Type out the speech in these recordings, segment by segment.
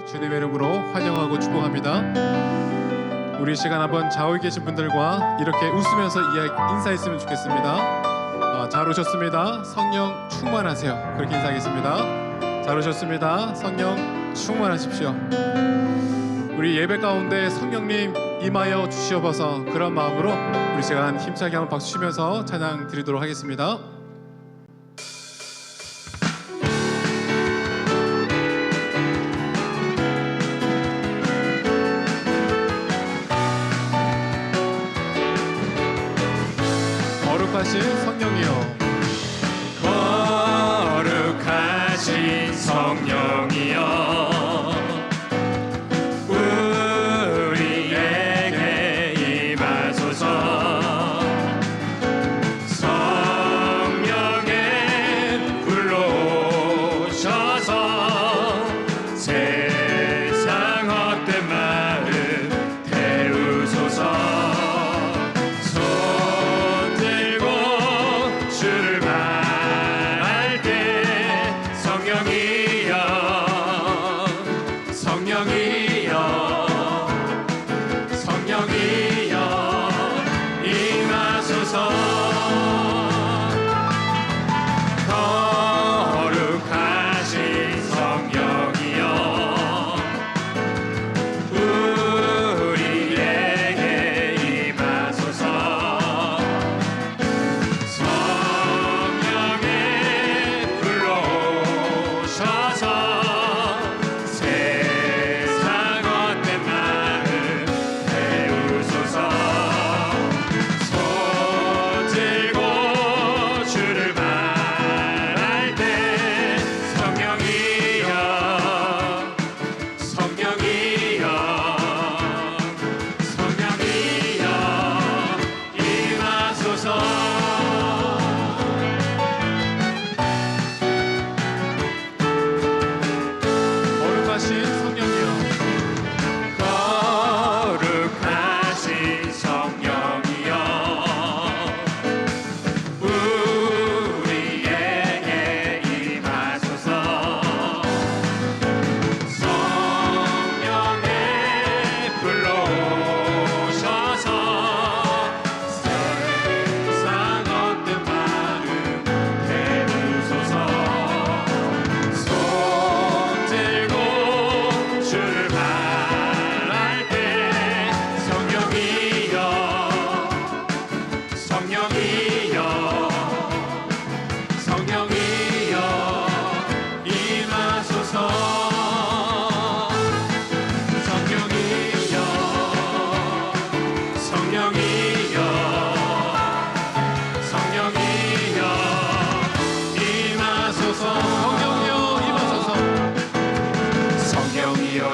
주님의 이름으로 환영하고 축복합니다. 우리 시간 한번 좌우에 계신 분들과 이렇게 웃으면서 인사했으면 좋겠습니다. 잘 오셨습니다. 성령 충만하세요. 그렇게 인사하겠습니다. 잘 오셨습니다. 성령 충만하십시오. 우리 예배 가운데 성령님 임하여 주시옵소서. 그런 마음으로 우리 시간 힘차게 한번 박수 치면서 찬양 드리도록 하겠습니다. 거룩하신 성령이여, 거룩하신 성령이여, 우리에게 임하소서. 성령의 불로 오셔서 세상 헛된 마음 태우소서. 주를 바랄 때 성령이여, 성령이여, 성령이여 임하소서. 거룩하신 성령이여, 우리에게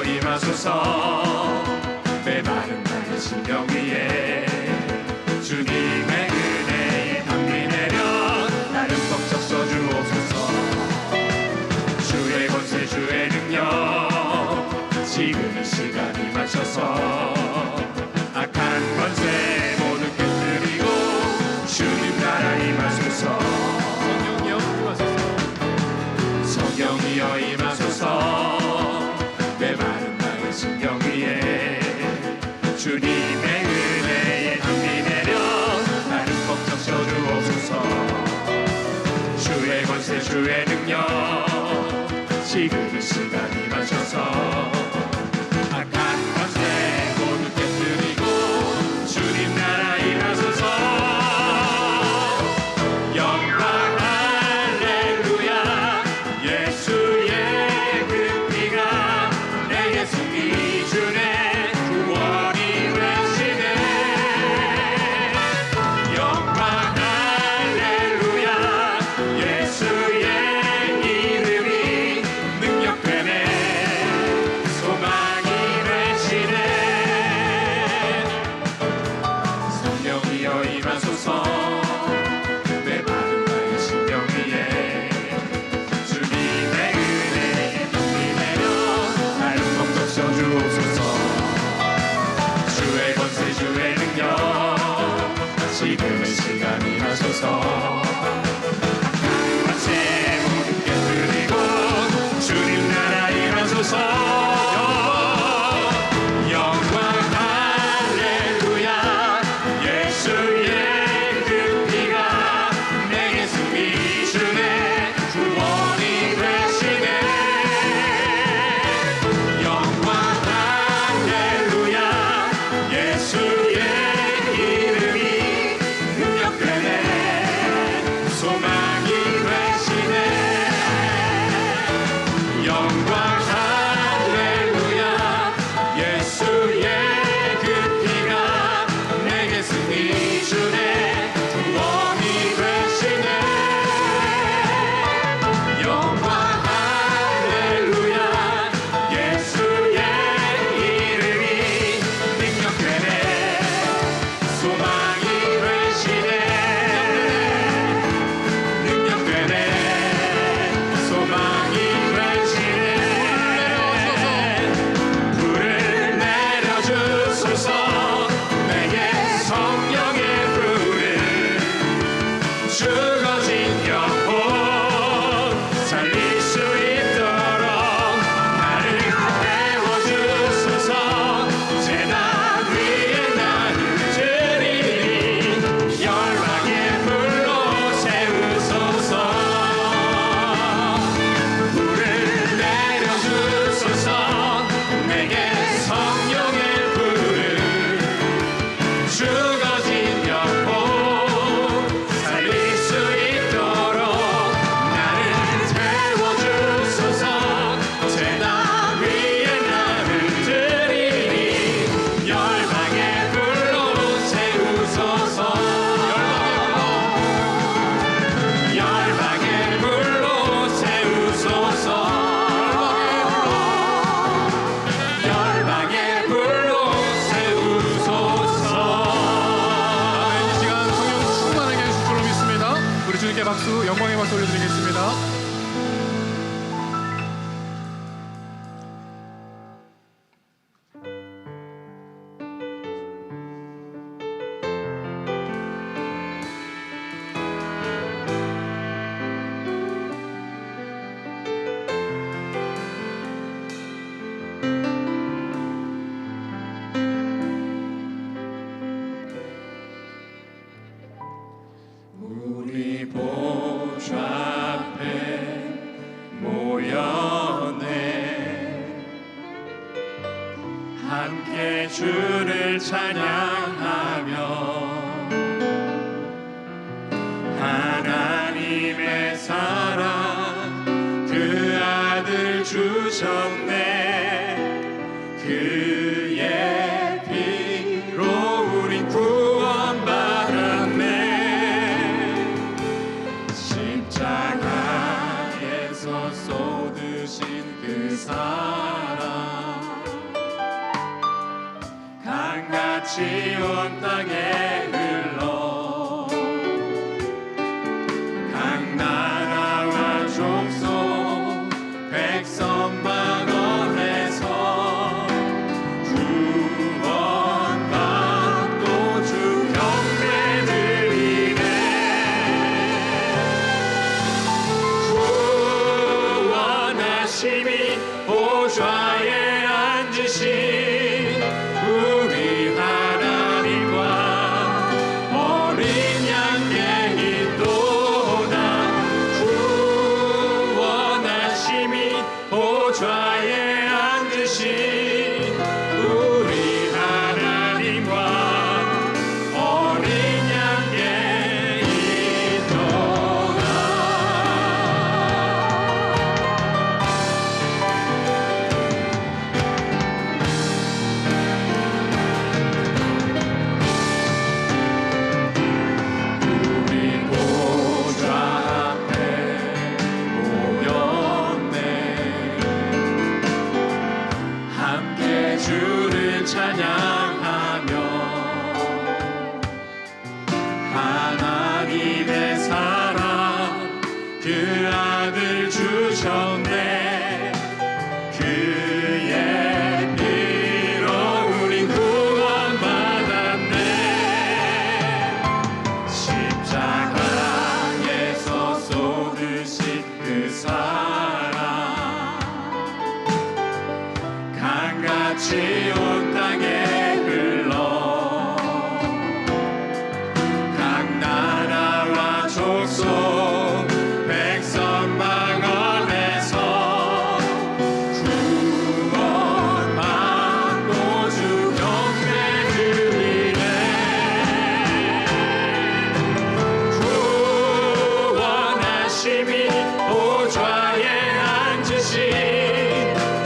임하소서. 메마른 나의 심령 위에 주님의 은혜에 담비 내려 나를 벅 적셔 주옵소서. 주의 권세 주의 능력 지금 이 시간이 마셔서 악한 권세 모두 깨뜨리고 주님 나라 임하소서. 성령이여 임하소서. 성령이여 임하소서. 메마른 나의 심령 위에 주님의 은혜에 담비 내려 나를 꼭 적셔 주옵소서. 주의 권세 주의 능력 지금 이 시간이 마셔서 악한 권세 모두 깨뜨리고 주님 나라 임하소서. 영광 할렐루야. 예수의 그 피가 내게 숨기 주네. 구원이 되시네. 영광 할렐루야. 예수의 이름이 능력되네. 소망이 되시네. 성령이여 임하소서. 메마른 나의 심령 위에 주님의 은혜에 담비 내려 나를 꼭 적셔 주옵소서. 주의 권세 주의 능력 지금의 시간이 나셔서 악한 권세 모두 깨뜨리고 주님 나라 임하소서. 박수, 영광의 박수 올려드리겠습니다. 우리 보좌 앞에 모였네. 함께 주를 찬양하며 하나님의 사랑 그 아들 주셨네. 그의 피로 우린 구원받았네. 십자가에서 쏟으신 그 사랑 강같이 온 땅에 흘러 각 나라와 족속 백성 만원에서 구원받고 주 경배 드리네. 구원하심이 보좌에 앉으신 우리 하나님과 어린 양의 인도다. 구원하심이 보좌에 앉으신 우리 하나님과 어린 양의 인도다. 우리 보좌 앞에 모였네. 함께 주를 찬양하며 하나님의 사랑 그 아들 주셨네. 그의 피로 우린 구원받았네. 십자가에서 쏟으신 그 사랑 강같이 온 땅에 흘러 각 나라와 족속 백성 망원에서 구원받고 주 경배 드리네. 구원하심이 보좌에 앉으신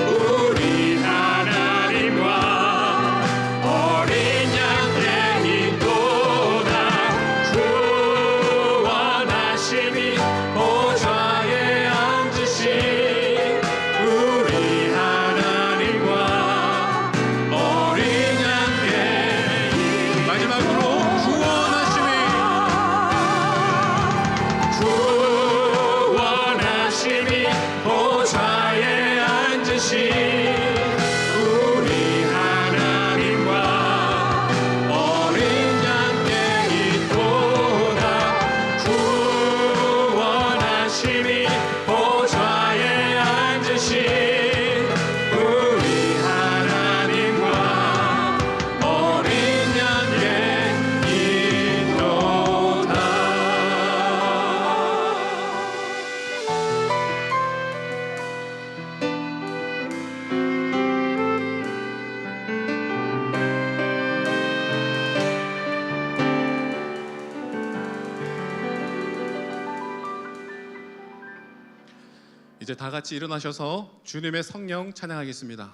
우리 하나님과 어린 양의 인도다. 구원하심이 보좌에 앉으신 우리 하나님과 어린 양의 마지막으로 구원하심이 구원하심이 보좌에 앉으신 우리 하나님과 어린 양의 인도다. 구원하심이 보좌에 앉으신 우리 하나님과 어린 양의 인도다. 이제 다 같이 일어나셔서 주님의 성령 찬양하겠습니다.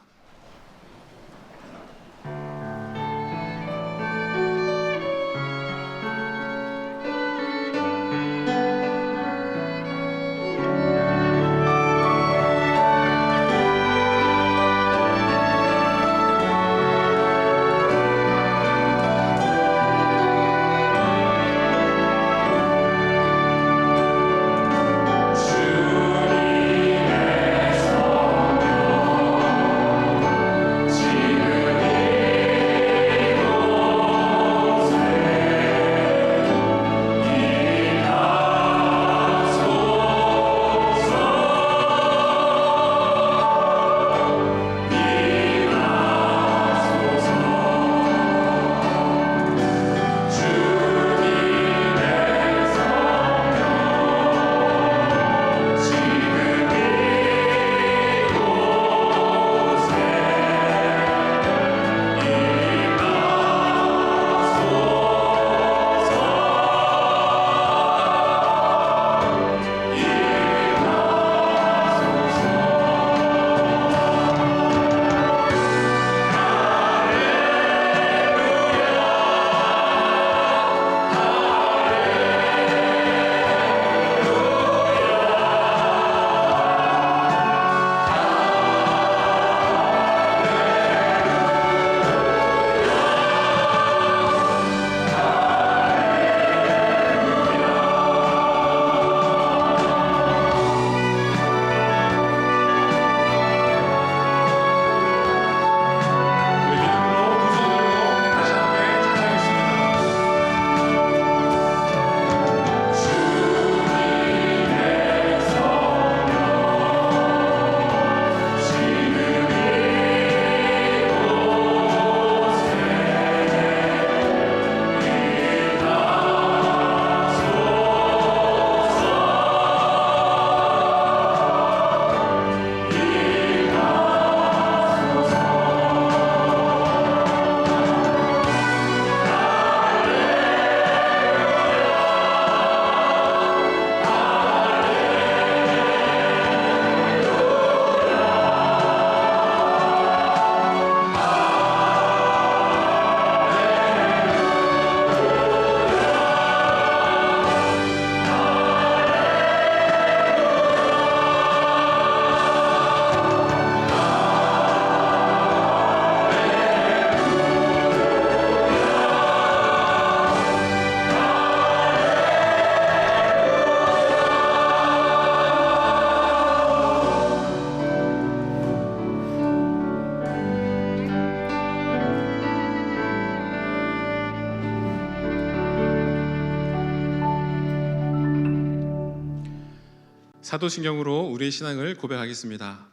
사도신경으로 우리의 신앙을 고백하겠습니다.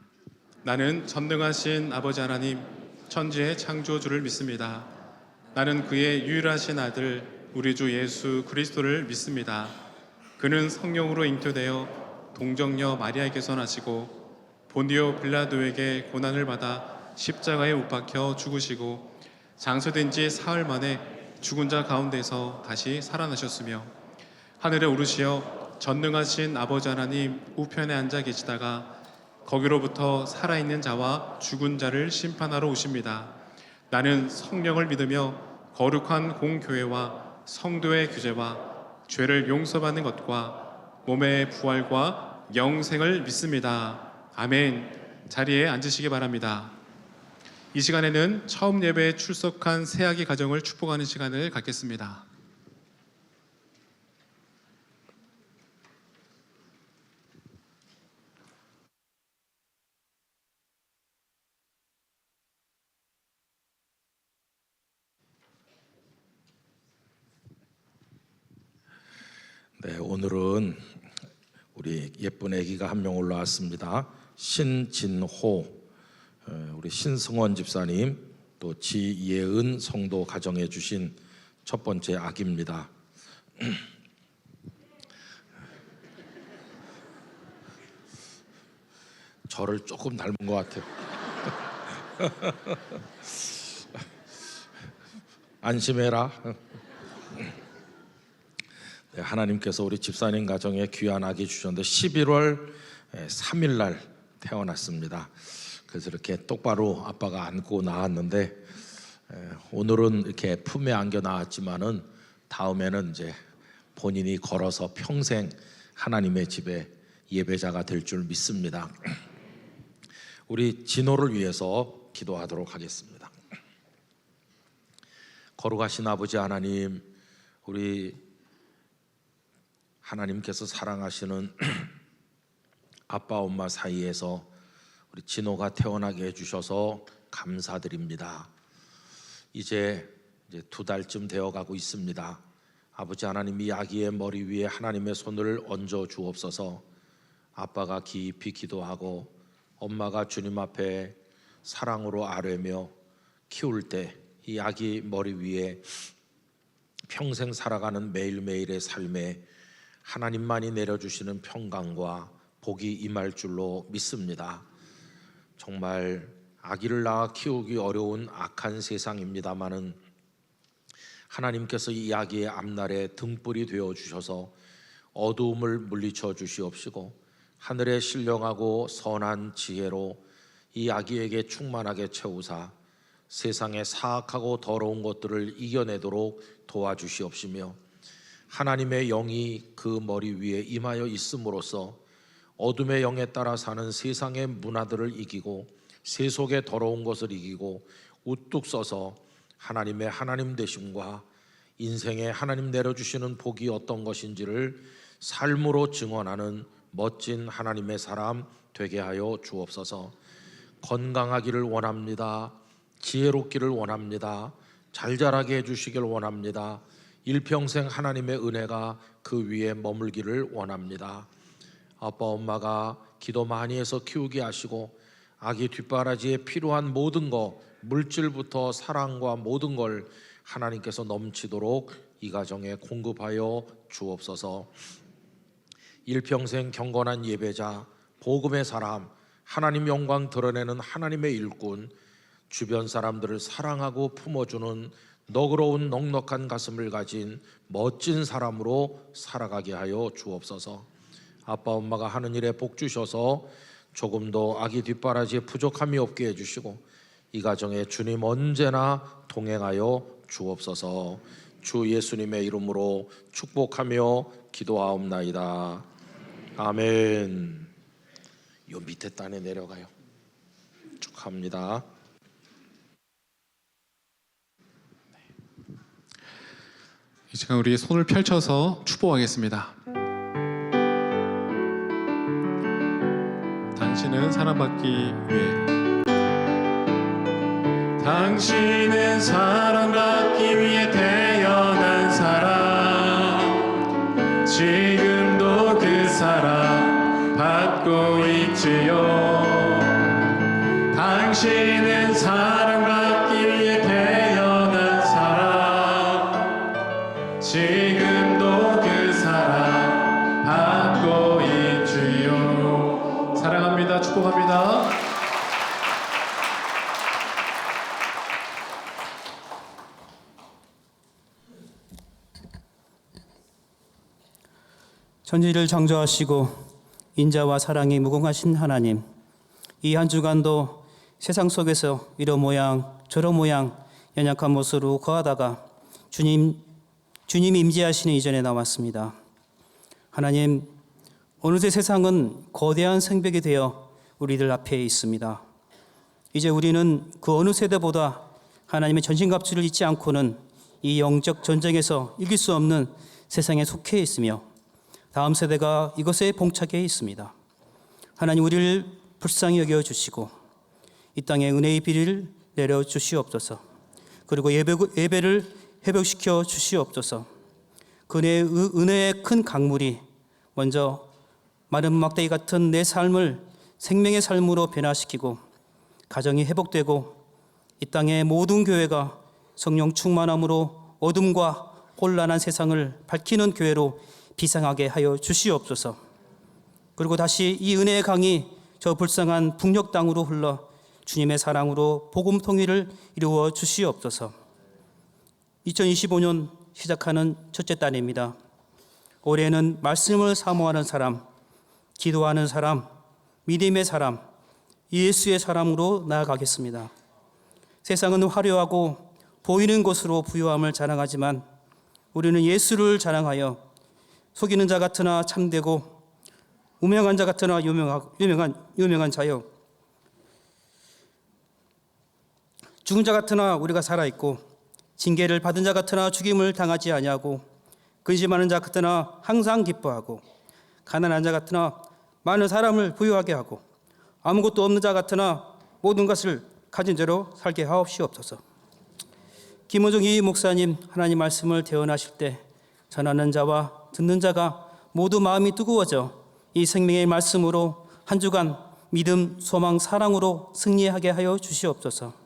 나는 전능하신 아버지 하나님, 천지의 창조주를 믿습니다. 나는 그의 유일하신 아들, 우리 주 예수 그리스도를 믿습니다. 그는 성령으로 잉태되어 동정녀 마리아에게서 나시고 본디오 빌라도에게 고난을 받아 십자가에 못 박혀 죽으시고 장사된 지 사흘 만에 죽은 자 가운데서 다시 살아나셨으며 하늘에 오르시어 전능하신 아버지 하나님 우편에 앉아 계시다가 거기로부터 살아있는 자와 죽은 자를 심판하러 오십니다. 나는 성령을 믿으며 거룩한 공교회와 성도의 규제와 죄를 용서받는 것과 몸의 부활과 영생을 믿습니다. 아멘. 자리에 앉으시기 바랍니다. 이 시간에는 처음 예배에 출석한 새아기 가정을 축복하는 시간을 갖겠습니다. 네, 오늘은 우리 예쁜 아기가 한 명 올라왔습니다. 신진호, 우리 신승원 집사님, 또 지예은 성도 가정해 주신 첫 번째 아기입니다. 저를 조금 닮은 것 같아요. 안심해라. 네, 하나님께서 우리 집사님 가정에 귀한 아기 주셨는데 11월 3일 날 태어났습니다. 그래서 이렇게 똑바로 아빠가 안고 나왔는데 오늘은 이렇게 품에 안겨 나왔지만은 다음에는 이제 본인이 걸어서 평생 하나님의 집에 예배자가 될 줄 믿습니다. 우리 진호를 위해서 기도하도록 하겠습니다. 거룩하신 아버지 하나님, 우리 하나님께서 사랑하시는 아빠 엄마 사이에서 우리 진호가 태어나게 해주셔서 감사드립니다. 이제 2달쯤 되어가고 있습니다. 아버지 하나님, 이 아기의 머리 위에 하나님의 손을 얹어 주옵소서. 아빠가 깊이 기도하고 엄마가 주님 앞에 사랑으로 아뢰며 키울 때 이 아기 머리 위에 평생 살아가는 매일매일의 삶에 하나님만이 내려주시는 평강과 복이 임할 줄로 믿습니다. 정말 아기를 낳아 키우기 어려운 악한 세상입니다마는 하나님께서 이 아기의 앞날에 등불이 되어 주셔서 어두움을 물리쳐 주시옵시고 하늘의 신령하고 선한 지혜로 이 아기에게 충만하게 채우사 세상의 사악하고 더러운 것들을 이겨내도록 도와주시옵시며 하나님의 영이 그 머리 위에 임하여 있음으로써 어둠의 영에 따라 사는 세상의 문화들을 이기고 세속의 더러운 것을 이기고 우뚝 서서 하나님의 하나님 되심과 인생에 하나님 내려주시는 복이 어떤 것인지를 삶으로 증언하는 멋진 하나님의 사람 되게 하여 주옵소서. 건강하기를 원합니다. 지혜롭기를 원합니다. 잘 자라게 해주시길 원합니다. 일평생 하나님의 은혜가 그 위에 머물기를 원합니다. 아빠 엄마가 기도 많이 해서 키우게 하시고 아기 뒷바라지에 필요한 모든 것, 물질부터 사랑과 모든 걸 하나님께서 넘치도록 이 가정에 공급하여 주옵소서. 일평생 경건한 예배자, 복음의 사람, 하나님 영광 드러내는 하나님의 일꾼, 주변 사람들을 사랑하고 품어주는 너그러운 넉넉한 가슴을 가진 멋진 사람으로 살아가게 하여 주옵소서. 아빠 엄마가 하는 일에 복 주셔서 조금도 아기 뒷바라지에 부족함이 없게 해주시고 이 가정에 주님 언제나 동행하여 주옵소서. 주 예수님의 이름으로 축복하며 기도하옵나이다. 아멘. 요 밑에 단에 내려가요. 축하합니다. 이 시간 우리 손을 펼쳐서 축복하겠습니다. 당신은 사랑받기 위해, 당신은 사랑받기 위해 태어난 사람, 지금도 그 사랑 당신은 사랑받기 위해 태어난 사람, 지금도 그 사랑 받고 있지요. 사랑합니다. 축복합니다. 천지를 창조하시고 인자와 사랑이 무궁하신 하나님, 이 한 주간도 세상 속에서 이런 모양 저런 모양 연약한 모습으로 거하다가 주님이 임재하시는 이전에 나왔습니다. 하나님, 어느새 세상은 거대한 생벽이 되어 우리들 앞에 있습니다. 이제 우리는 그 어느 세대보다 하나님의 전신갑주를 잊지 않고는 이 영적 전쟁에서 이길 수 없는 세상에 속해 있으며 다음 세대가 이것에 봉착해 있습니다. 하나님, 우리를 불쌍히 여겨주시고 이 땅에 은혜의 비를 내려주시옵소서. 그리고 예배를 회복시켜 주시옵소서. 그 은혜의 큰 강물이 먼저 마른 막대기 같은 내 삶을 생명의 삶으로 변화시키고 가정이 회복되고 이 땅의 모든 교회가 성령 충만함으로 어둠과 혼란한 세상을 밝히는 교회로 비상하게 하여 주시옵소서. 그리고 다시 이 은혜의 강이 저 불쌍한 북녘 땅으로 흘러 주님의 사랑으로 복음 통일을 이루어 주시옵소서. 2025년 시작하는 첫째 달입니다. 올해는 말씀을 사모하는 사람, 기도하는 사람, 믿음의 사람, 예수의 사람으로 나아가겠습니다. 세상은 화려하고 보이는 것으로 부유함을 자랑하지만 우리는 예수를 자랑하여 속이는 자 같으나 참되고 무명한 자 같으나 유명한 자요, 죽은 자 같으나 우리가 살아있고 징계를 받은 자 같으나 죽임을 당하지 아니하고 근심하는 자 같으나 항상 기뻐하고 가난한 자 같으나 많은 사람을 부유하게 하고 아무것도 없는 자 같으나 모든 것을 가진 자로 살게 하옵시옵소서. 김호중 이 목사님, 하나님 말씀을 대언하실 때 전하는 자와 듣는 자가 모두 마음이 뜨거워져 이 생명의 말씀으로 한 주간 믿음, 소망, 사랑으로 승리하게 하여 주시옵소서.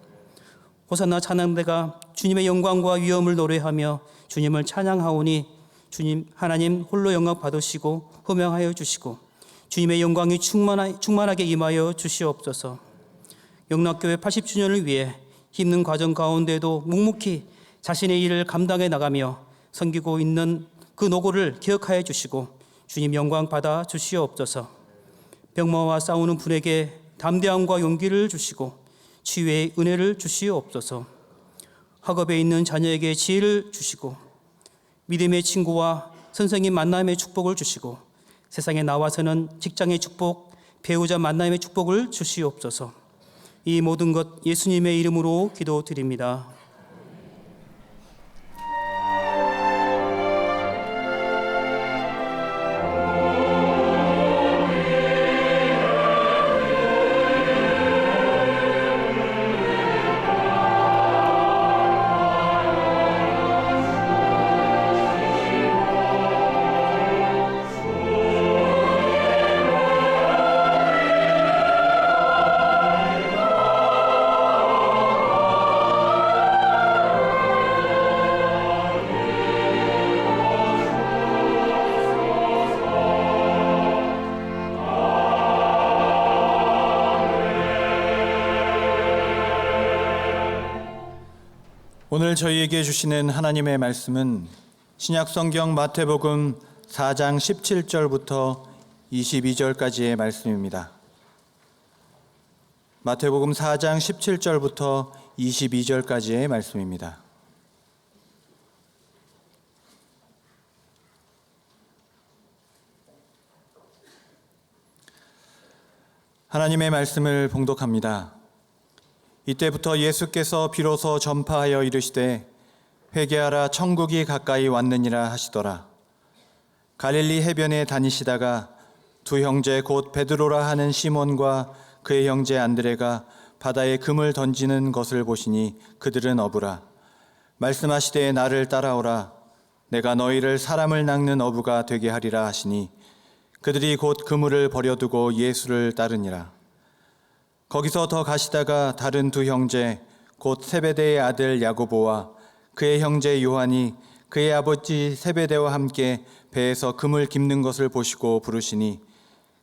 호산나 찬양대가 주님의 영광과 위엄을 노래하며 주님을 찬양하오니 주님 하나님 홀로 영광 받으시고 호명하여 주시고 주님의 영광이 충만하게 임하여 주시옵소서. 영락교회 80주년을 위해 힘든 과정 가운데도 묵묵히 자신의 일을 감당해 나가며 섬기고 있는 그 노고를 기억하여 주시고 주님 영광 받아 주시옵소서. 병마와 싸우는 분에게 담대함과 용기를 주시고 치유의 은혜를 주시옵소서. 학업에 있는 자녀에게 지혜를 주시고 믿음의 친구와 선생님 만남의 축복을 주시고 세상에 나와서는 직장의 축복, 배우자 만남의 축복을 주시옵소서. 이 모든 것 예수님의 이름으로 기도드립니다. 오늘 저희에게 주시는 하나님의 말씀은 신약성경 마태복음 4장 17절부터 22절까지의 말씀입니다. 마태복음 4장 17절부터 22절까지의 말씀입니다. 하나님의 말씀을 봉독합니다. 이때부터 예수께서 비로소 전파하여 이르시되 회개하라 천국이 가까이 왔느니라 하시더라. 갈릴리 해변에 다니시다가 두 형제 곧 베드로라 하는 시몬과 그의 형제 안드레가 바다에 금을 던지는 것을 보시니 그들은 어부라. 말씀하시되 나를 따라오라. 내가 너희를 사람을 낚는 어부가 되게 하리라 하시니 그들이 곧 그물을 버려두고 예수를 따르니라. 거기서 더 가시다가 다른 두 형제 곧 세베대의 아들 야고보와 그의 형제 요한이 그의 아버지 세베대와 함께 배에서 금을 깁는 것을 보시고 부르시니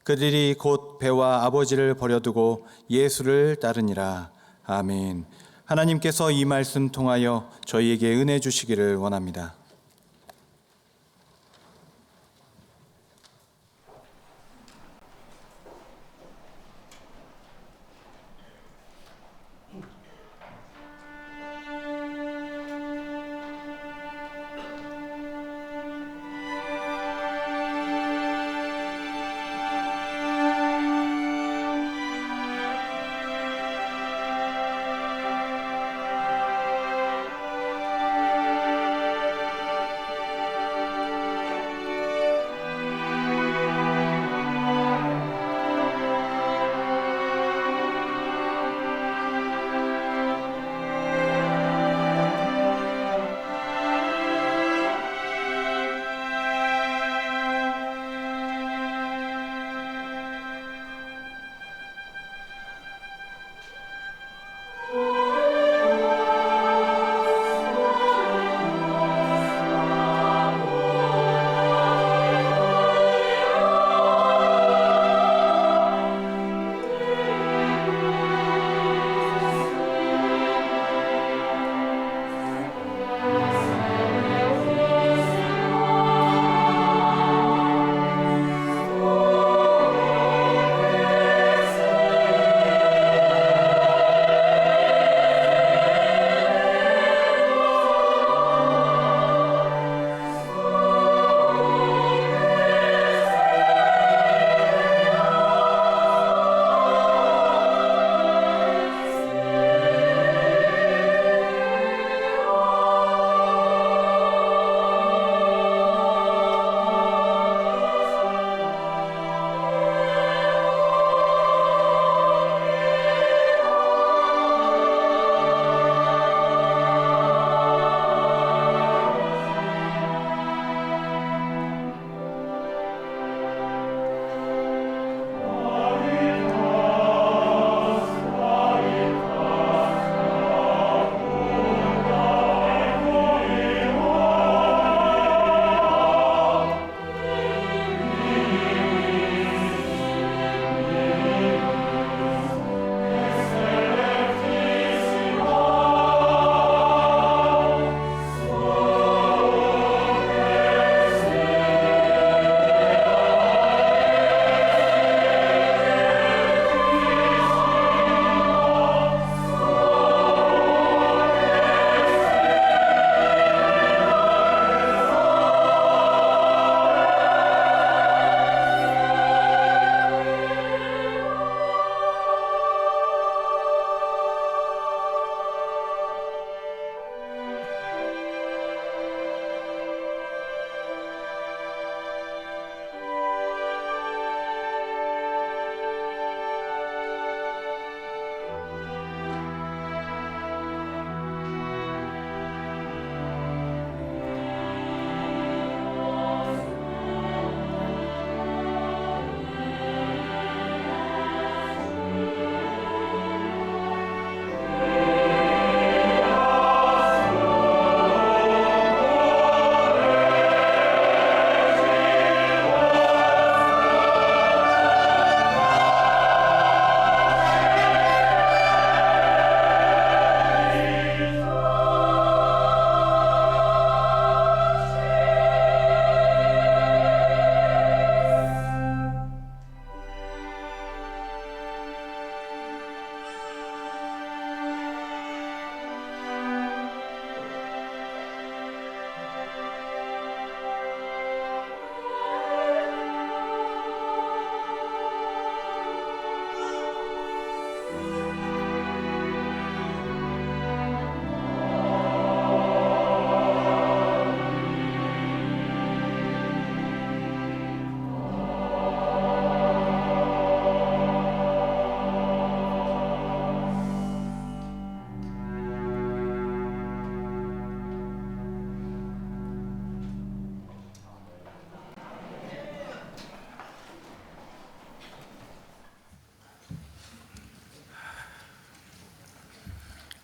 그들이 곧 배와 아버지를 버려두고 예수를 따르니라. 아멘. 하나님께서 이 말씀 통하여 저희에게 은혜 주시기를 원합니다.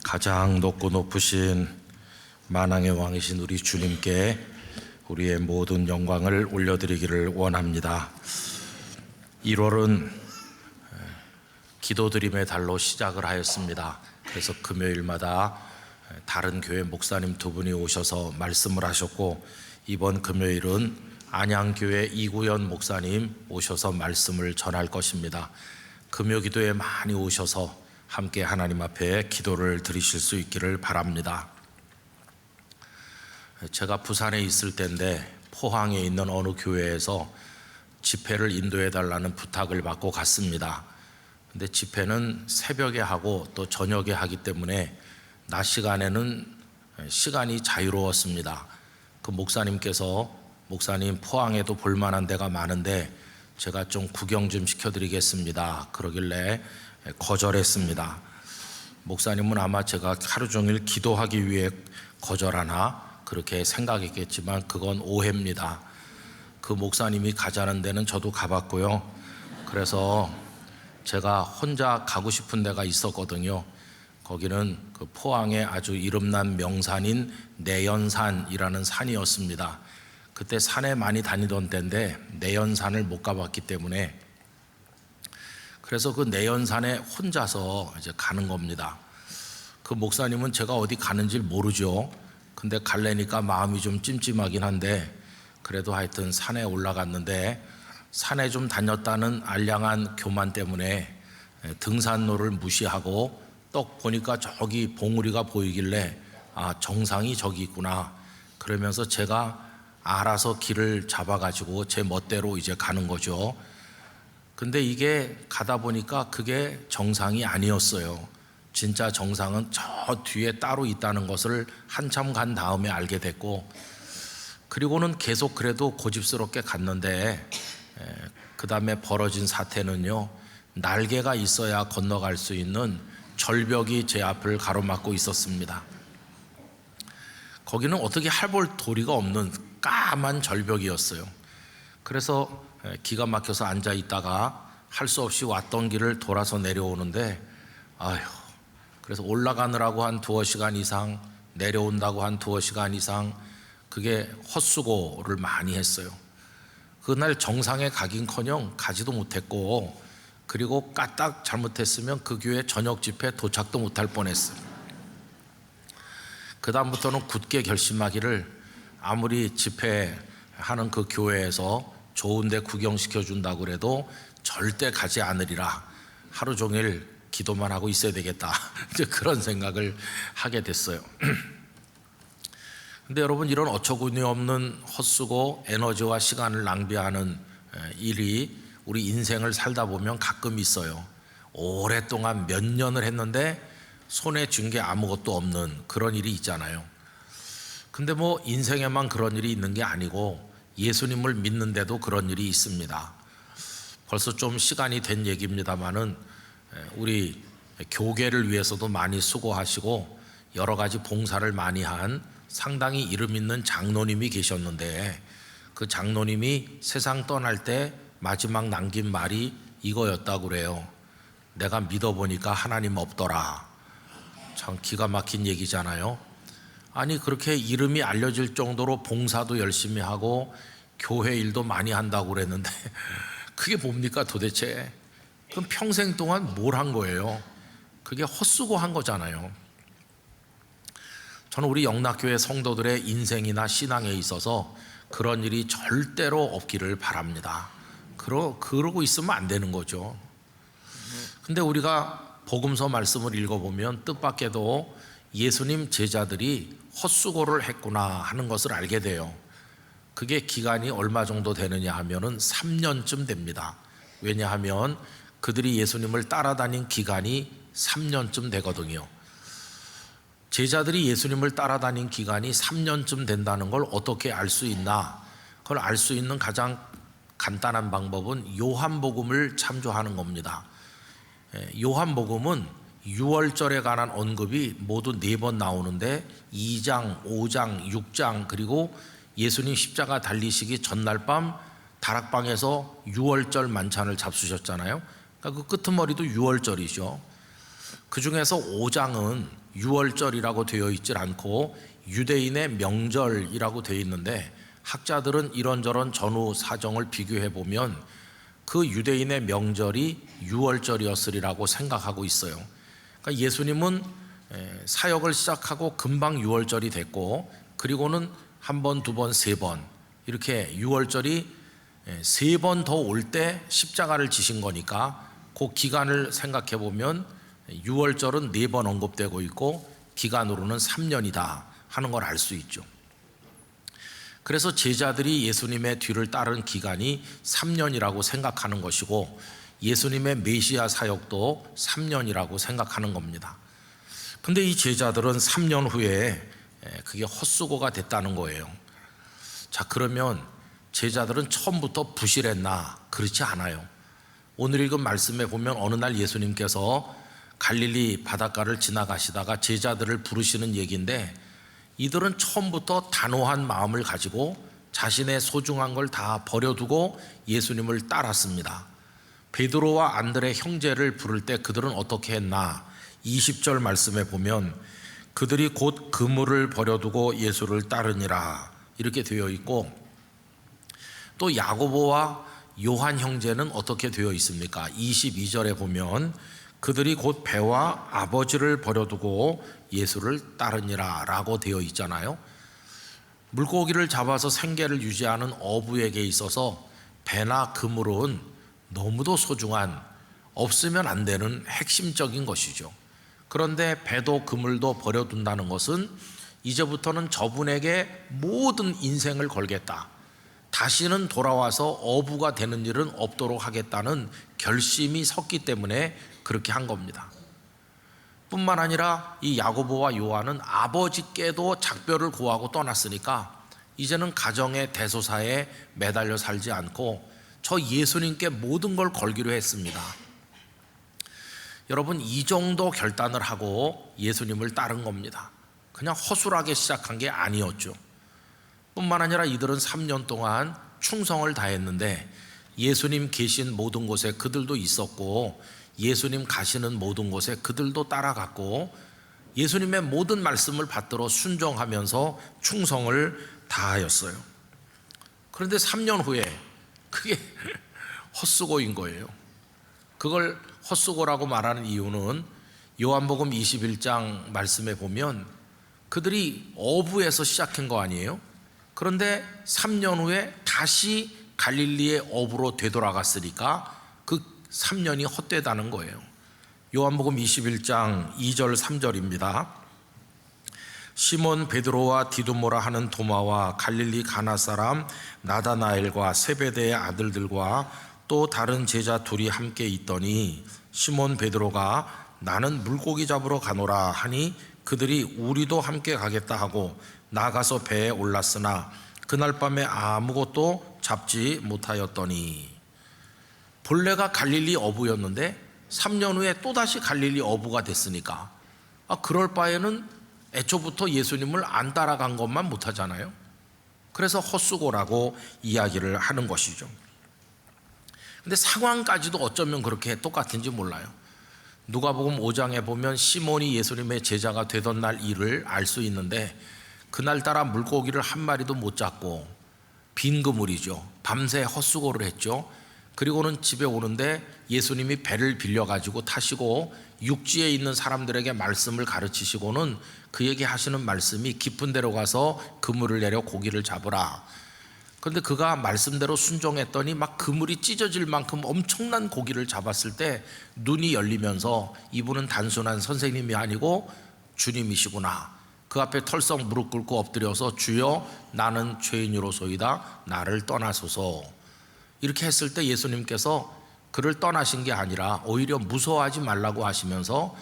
가장 높고 높으신 만왕의 왕이신 우리 주님께 우리의 모든 영광을 올려드리기를 원합니다. 1월은 기도드림의 달로 시작을 하였습니다. 그래서 금요일마다 다른 교회 목사님 두 분이 오셔서 말씀을 하셨고, 이번 금요일은 안양교회 이구현 목사님 오셔서 말씀을 전할 것입니다. 금요기도에 많이 오셔서 함께 하나님 앞에 기도를 드리실 수 있기를 바랍니다. 제가 부산에 있을 때인데 포항에 있는 어느 교회에서 집회를 인도해 달라는 부탁을 받고 갔습니다. 근데 집회는 새벽에 하고 또 저녁에 하기 때문에 낮 시간에는 시간이 자유로웠습니다. 그 목사님께서 목사님 포항에도 볼만한 데가 많은데 제가 좀 구경 좀 시켜드리겠습니다 그러길래 거절했습니다. 목사님은 아마 제가 하루 종일 기도하기 위해 거절하나 그렇게 생각했겠지만 그건 오해입니다. 그 목사님이 가자는 데는 저도 가봤고요. 그래서 제가 혼자 가고 싶은 데가 있었거든요. 거기는 그 포항의 아주 이름난 명산인 내연산이라는 산이었습니다. 그때 산에 많이 다니던 때인데 내연산을 못 가봤기 때문에, 그래서 그 내연산에 혼자서 이제 가는 겁니다. 그 목사님은 제가 어디 가는지 모르죠. 근데 갈래니까 마음이 좀 찜찜하긴 한데 그래도 하여튼 산에 올라갔는데, 산에 좀 다녔다는 알량한 교만 때문에 등산로를 무시하고 떡 보니까 저기 봉우리가 보이길래 아, 정상이 저기 있구나 그러면서 제가 알아서 길을 잡아가지고 제 멋대로 이제 가는 거죠. 근데 이게 가다 보니까 그게 정상이 아니었어요. 진짜 정상은 저 뒤에 따로 있다는 것을 한참 간 다음에 알게 됐고, 그리고는 계속 그래도 고집스럽게 갔는데 그 다음에 벌어진 사태는요, 날개가 있어야 건너갈 수 있는 절벽이 제 앞을 가로막고 있었습니다. 거기는 어떻게 해볼 도리가 없는 까만 절벽이었어요. 그래서 기가 막혀서 앉아 있다가 할 수 없이 왔던 길을 돌아서 내려오는데, 아휴, 그래서 올라가느라고 한 2-4시간 이상, 내려온다고 한 2-4시간 이상, 그게 헛수고를 많이 했어요. 그날 정상에 가긴커녕 가지도 못했고, 그리고 까딱 잘못했으면 그 교회 저녁 집회 도착도 못할 뻔했어요. 그 다음부터는 굳게 결심하기를, 아무리 집회하는 그 교회에서 좋은데 구경시켜 준다고 그래도 절대 가지 않으리라. 하루 종일 기도만 하고 있어야 되겠다. 이제 그런 생각을 하게 됐어요. 근데 여러분, 이런 어처구니 없는 헛수고 에너지와 시간을 낭비하는 일이 우리 인생을 살다 보면 가끔 있어요. 오랫동안 몇 년을 했는데 손에 쥔 게 아무것도 없는 그런 일이 있잖아요. 근데 뭐 인생에만 그런 일이 있는 게 아니고 예수님을 믿는데도 그런 일이 있습니다. 벌써 좀 시간이 된 얘기입니다만은 우리 교계를 위해서도 많이 수고하시고 여러 가지 봉사를 많이 한 상당히 이름 있는 장로님이 계셨는데, 그 장로님이 세상 떠날 때 마지막 남긴 말이 이거였다고 그래요. 내가 믿어보니까 하나님 없더라. 참 기가 막힌 얘기잖아요. 아니, 그렇게 이름이 알려질 정도로 봉사도 열심히 하고 교회 일도 많이 한다고 그랬는데 그게 뭡니까 도대체? 그럼 평생 동안 뭘 한 거예요? 그게 헛수고 한 거잖아요. 저는 우리 영락교회 성도들의 인생이나 신앙에 있어서 그런 일이 절대로 없기를 바랍니다. 그러고 있으면 안 되는 거죠. 근데 우리가 복음서 말씀을 읽어보면 뜻밖에도 예수님 제자들이 헛수고를 했구나 하는 것을 알게 돼요. 그게 기간이 얼마 정도 되느냐 하면은 3년쯤 됩니다. 왜냐하면 그들이 예수님을 따라다닌 기간이 3년쯤 되거든요. 제자들이 예수님을 따라다닌 기간이 3년쯤 된다는 걸 어떻게 알 수 있나? 그걸 알 수 있는 가장 간단한 방법은 요한복음을 참조하는 겁니다. 요한복음은 6월절에 관한 언급이 모두 4번 나오는데 2장, 5장, 6장, 그리고 예수님 십자가 달리시기 전날 밤 다락방에서 6월절 만찬을 잡수셨잖아요. 그러니까 그 끄트머리도 6월절이죠. 그 중에서 5장은 유월절이라고 되어 있질 않고 유대인의 명절이라고 되어 있는데, 학자들은 이런저런 전후 사정을 비교해 보면 그 유대인의 명절이 유월절이었으리라고 생각하고 있어요. 그러니까 예수님은 사역을 시작하고 금방 유월절이 됐고, 그리고는 한 번, 두 번, 세 번 이렇게 유월절이 세 번 더 올 때 십자가를 지신 거니까 그 기간을 생각해 보면 유월절은 4번 언급되고 있고 기간으로는 3년이다 하는 걸 알 수 있죠. 그래서 제자들이 예수님의 뒤를 따른 기간이 3년이라고 생각하는 것이고, 예수님의 메시아 사역도 3년이라고 생각하는 겁니다. 근데 이 제자들은 3년 후에 그게 헛수고가 됐다는 거예요. 자, 그러면 제자들은 처음부터 부실했나? 그렇지 않아요. 오늘 읽은 말씀에 보면 어느 날 예수님께서 갈릴리 바닷가를 지나가시다가 제자들을 부르시는 얘기인데, 이들은 처음부터 단호한 마음을 가지고 자신의 소중한 걸 다 버려두고 예수님을 따랐습니다. 베드로와 안드레 형제를 부를 때 그들은 어떻게 했나? 20절 말씀에 보면 그들이 곧 그물을 버려두고 예수를 따르니라 이렇게 되어 있고, 또 야고보와 요한 형제는 어떻게 되어 있습니까? 22절에 보면 그들이 곧 배와 아버지를 버려두고 예수를 따르니라 라고 되어 있잖아요. 물고기를 잡아서 생계를 유지하는 어부에게 있어서 배나 그물은 너무도 소중한, 없으면 안 되는 핵심적인 것이죠. 그런데 배도 그물도 버려둔다는 것은 이제부터는 저분에게 모든 인생을 걸겠다, 다시는 돌아와서 어부가 되는 일은 없도록 하겠다는 결심이 섰기 때문에 그렇게 한 겁니다. 뿐만 아니라 이 야고보와 요한은 아버지께도 작별을 고하고 떠났으니까 이제는 가정의 대소사에 매달려 살지 않고 저 예수님께 모든 걸 걸기로 했습니다. 여러분, 이 정도 결단을 하고 예수님을 따른 겁니다. 그냥 허술하게 시작한 게 아니었죠. 뿐만 아니라 이들은 3년 동안 충성을 다했는데 예수님 계신 모든 곳에 그들도 있었고, 예수님 가시는 모든 곳에 그들도 따라갔고, 예수님의 모든 말씀을 받들어 순종하면서 충성을 다하였어요. 그런데 3년 후에 그게 헛수고인 거예요. 그걸 헛수고라고 말하는 이유는 요한복음 21장 말씀에 보면 그들이 어부에서 시작한 거 아니에요? 그런데 3년 후에 다시 갈릴리의 어부로 되돌아갔으니까 그 3년이 헛되다는 거예요. 요한복음 21장 2절 3절입니다. 시몬 베드로와 디두모라 하는 도마와 갈릴리 가나 사람 나다나엘과 세베대의 아들들과 또 다른 제자 둘이 함께 있더니, 시몬 베드로가 나는 물고기 잡으러 가노라 하니 그들이 우리도 함께 가겠다 하고 나가서 배에 올랐으나 그날 밤에 아무것도 잡지 못하였더니. 본래가 갈릴리 어부였는데 3년 후에 또다시 갈릴리 어부가 됐으니까 그럴 바에는 애초부터 예수님을 안 따라간 것만 못하잖아요. 그래서 헛수고라고 이야기를 하는 것이죠. 근데 상황까지도 어쩌면 그렇게 똑같은지 몰라요. 누가복음 5장에 보면 시몬이 예수님의 제자가 되던 날 일을 알 수 있는데, 그날따라 물고기를 한 마리도 못 잡고 빈 그물이죠. 밤새 헛수고를 했죠. 그리고는 집에 오는데 예수님이 배를 빌려가지고 타시고 육지에 있는 사람들에게 말씀을 가르치시고는 그에게 하시는 말씀이 깊은 데로 가서 그물을 내려 고기를 잡으라. 그런데 그가 말씀대로 순종했더니 막 그물이 찢어질 만큼 엄청난 고기를 잡았을 때 눈이 열리면서 이분은 단순한 선생님이 아니고 주님이시구나. 그 앞에 털썩 무릎 꿇고 엎드려서 주여 나는 죄인으로소이다 나를 떠나소서. 이렇게 했을 때 예수님께서 그를 떠나신 게 아니라 오히려 무서워하지 말라고 하시면서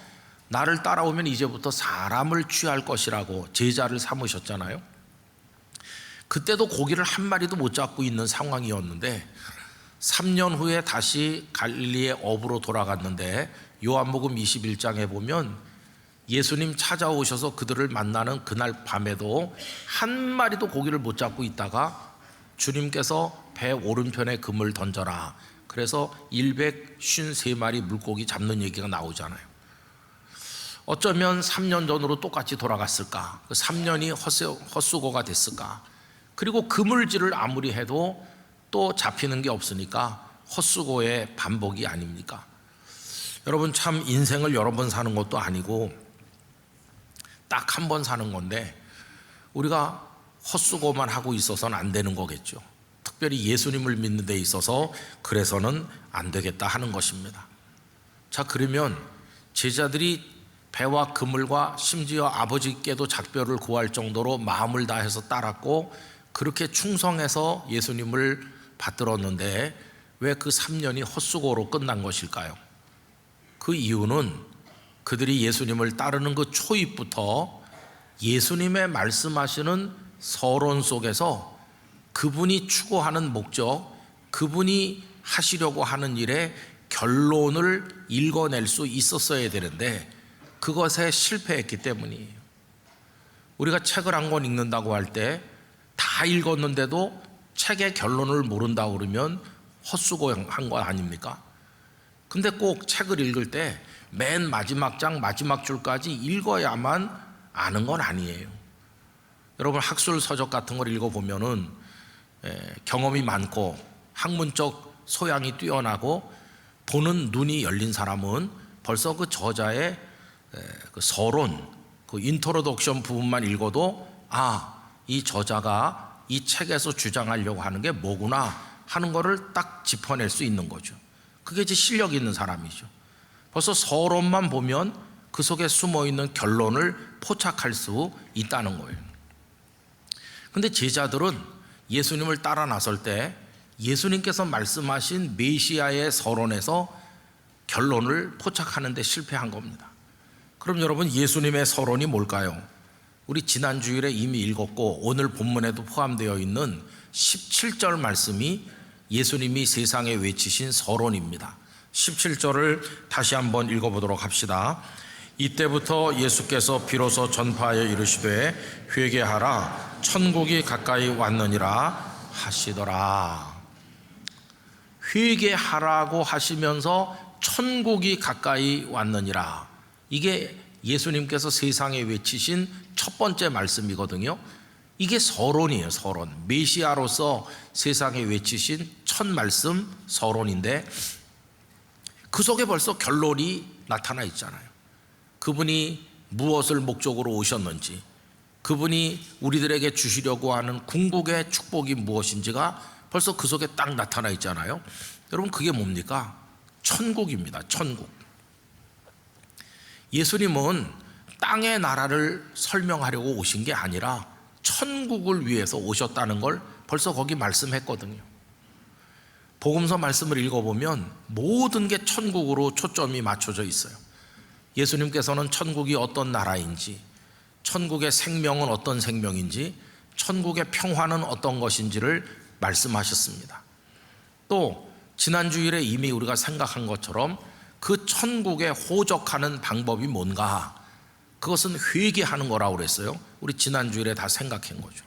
나를 따라오면 이제부터 사람을 취할 것이라고 제자를 삼으셨잖아요. 그때도 고기를 한 마리도 못 잡고 있는 상황이었는데 3년 후에 다시 갈릴리의 어부로 돌아갔는데, 요한복음 21장에 보면 예수님 찾아오셔서 그들을 만나는 그날 밤에도 한 마리도 고기를 못 잡고 있다가 주님께서 배 오른편에 금을 던져라. 그래서 153마리 물고기 잡는 얘기가 나오잖아요. 어쩌면 3년 전으로 똑같이 돌아갔을까? 그 3년이 헛수고가 됐을까? 그리고 그물질을 아무리 해도 또 잡히는 게 없으니까 헛수고의 반복이 아닙니까? 여러분, 참 인생을 여러 번 사는 것도 아니고 딱 한 번 사는 건데 우리가 헛수고만 하고 있어서는 안 되는 거겠죠. 특별히 예수님을 믿는 데 있어서 그래서는 안 되겠다 하는 것입니다. 자, 그러면 제자들이 배와 그물과 심지어 아버지께도 작별을 구할 정도로 마음을 다해서 따랐고 그렇게 충성해서 예수님을 받들었는데 왜 그 3년이 헛수고로 끝난 것일까요? 그 이유는 그들이 예수님을 따르는 그 초입부터 예수님의 말씀하시는 서론 속에서 그분이 추구하는 목적, 그분이 하시려고 하는 일의 결론을 읽어낼 수 있었어야 되는데 그것에 실패했기 때문이에요. 우리가 책을 한 권 읽는다고 할 때 다 읽었는데도 책의 결론을 모른다고 그러면 헛수고한 거 아닙니까? 근데 꼭 책을 읽을 때 맨 마지막 장, 마지막 줄까지 읽어야만 아는 건 아니에요. 여러분, 학술 서적 같은 걸 읽어보면은 경험이 많고 학문적 소양이 뛰어나고 보는 눈이 열린 사람은 벌써 그 저자의 그 서론, 그 인트로덕션 부분만 읽어도 이 저자가 이 책에서 주장하려고 하는 게 뭐구나 하는 거를 딱 짚어낼 수 있는 거죠. 그게 이제 실력 있는 사람이죠. 벌써 서론만 보면 그 속에 숨어있는 결론을 포착할 수 있다는 거예요. 근데 제자들은 예수님을 따라 나설 때 예수님께서 말씀하신 메시아의 서론에서 결론을 포착하는 데 실패한 겁니다. 그럼 여러분, 예수님의 서론이 뭘까요? 우리 지난 주일에 이미 읽었고 오늘 본문에도 포함되어 있는 17절 말씀이 예수님이 세상에 외치신 서론입니다. 17절을 다시 한번 읽어보도록 합시다. 이때부터 예수께서 비로소 전파하여 이르시되 회개하라, 천국이 가까이 왔느니라 하시더라. 회개하라고 하시면서 천국이 가까이 왔느니라, 이게 예수님께서 세상에 외치신 첫 번째 말씀이거든요. 이게 서론이에요. 서론. 메시아로서 세상에 외치신 첫 말씀 서론인데 그 속에 벌써 결론이 나타나 있잖아요. 그분이 무엇을 목적으로 오셨는지, 그분이 우리들에게 주시려고 하는 궁극의 축복이 무엇인지가 벌써 그 속에 딱 나타나 있잖아요. 여러분, 그게 뭡니까? 천국입니다. 천국. 예수님은 땅의 나라를 설명하려고 오신 게 아니라 천국을 위해서 오셨다는 걸 벌써 거기 말씀했거든요. 복음서 말씀을 읽어보면 모든 게 천국으로 초점이 맞춰져 있어요. 예수님께서는 천국이 어떤 나라인지, 천국의 생명은 어떤 생명인지, 천국의 평화는 어떤 것인지를 말씀하셨습니다. 또 지난 주일에 이미 우리가 생각한 것처럼 그 천국에 호적하는 방법이 뭔가, 그것은 회개하는 거라고 그랬어요. 우리 지난 주일에 다 생각한 거죠.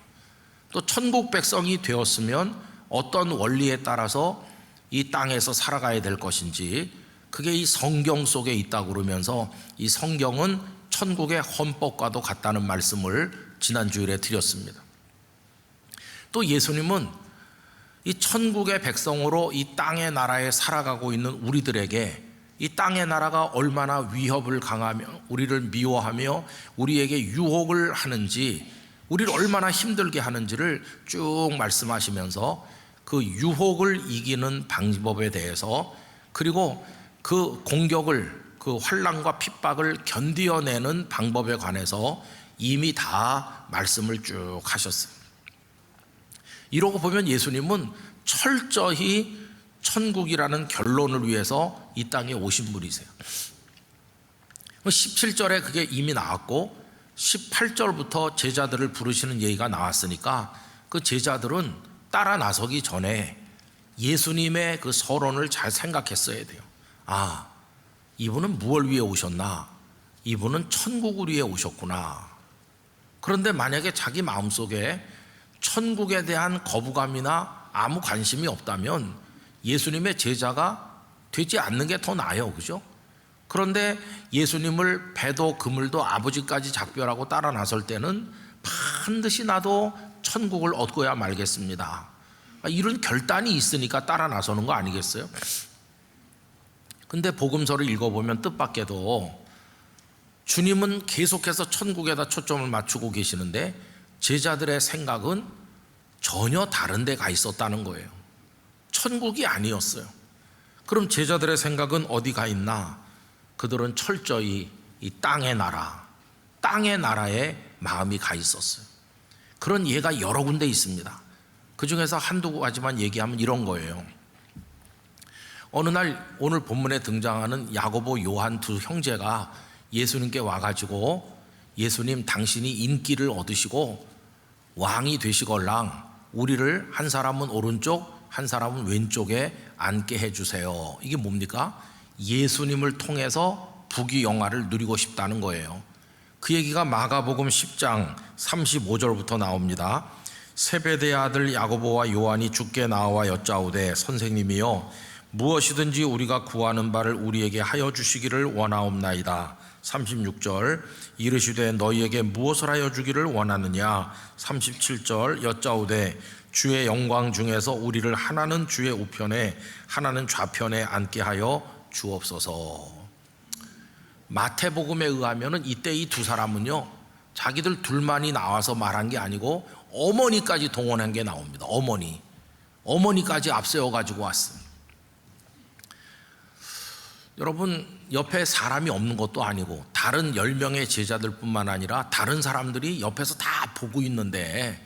또 천국 백성이 되었으면 어떤 원리에 따라서 이 땅에서 살아가야 될 것인지, 그게 이 성경 속에 있다고 그러면서 이 성경은 천국의 헌법과도 같다는 말씀을 지난 주일에 드렸습니다. 또 예수님은 이 천국의 백성으로 이 땅의 나라에 살아가고 있는 우리들에게 이 땅의 나라가 얼마나 위협을 강하며 우리를 미워하며 우리에게 유혹을 하는지, 우리를 얼마나 힘들게 하는지를 쭉 말씀하시면서 그 유혹을 이기는 방법에 대해서, 그리고 그 공격을, 그 환난과 핍박을 견디어내는 방법에 관해서 이미 다 말씀을 쭉 하셨어요. 이러고 보면 예수님은 철저히 천국이라는 결론을 위해서 이 땅에 오신 분이세요. 17절에 그게 이미 나왔고 18절부터 제자들을 부르시는 얘기가 나왔으니까 그 제자들은 따라 나서기 전에 예수님의 그 서론을 잘 생각했어야 돼요. 이분은 무엇을 위해 오셨나? 이분은 천국을 위해 오셨구나. 그런데 만약에 자기 마음속에 천국에 대한 거부감이나 아무 관심이 없다면 예수님의 제자가 되지 않는 게 더 나아요. 그죠? 그런데 예수님을 배도 그물도 아버지까지 작별하고 따라 나설 때는 반드시 나도 천국을 얻고야 말겠습니다. 이런 결단이 있으니까 따라 나서는 거 아니겠어요? 근데 복음서를 읽어보면 뜻밖에도 주님은 계속해서 천국에다 초점을 맞추고 계시는데 제자들의 생각은 전혀 다른 데 가 있었다는 거예요. 천국이 아니었어요. 그럼 제자들의 생각은 어디 가 있나? 그들은 철저히 이 땅의 나라에 마음이 가 있었어요. 그런 예가 여러 군데 있습니다. 그 중에서 한두 가지만 얘기하면 이런 거예요. 어느 날 오늘 본문에 등장하는 야고보, 요한 두 형제가 예수님께 와가지고 예수님, 당신이 인기를 얻으시고 왕이 되시걸랑 우리를 한 사람은 오른쪽 한 사람은 왼쪽에 앉게 해주세요. 이게 뭡니까? 예수님을 통해서 부귀영화를 누리고 싶다는 거예요. 그 얘기가 마가복음 10장 35절부터 나옵니다. 세베대의 아들 야고보와 요한이 주께 나와 여짜오되 선생님이여 무엇이든지 우리가 구하는 바를 우리에게 하여 주시기를 원하옵나이다. 36절 이르시되 너희에게 무엇을 하여 주기를 원하느냐. 37절 여짜오되 주의 영광 중에서 우리를 하나는 주의 우편에 하나는 좌편에 앉게 하여 주옵소서. 마태복음에 의하면 이때 이 두 사람은요 자기들 둘만이 나와서 말한 게 아니고 어머니까지 동원한 게 나옵니다. 어머니까지 앞세워 가지고 왔어요. 여러분, 옆에 사람이 없는 것도 아니고 다른 10명의 제자들 뿐만 아니라 다른 사람들이 옆에서 다 보고 있는데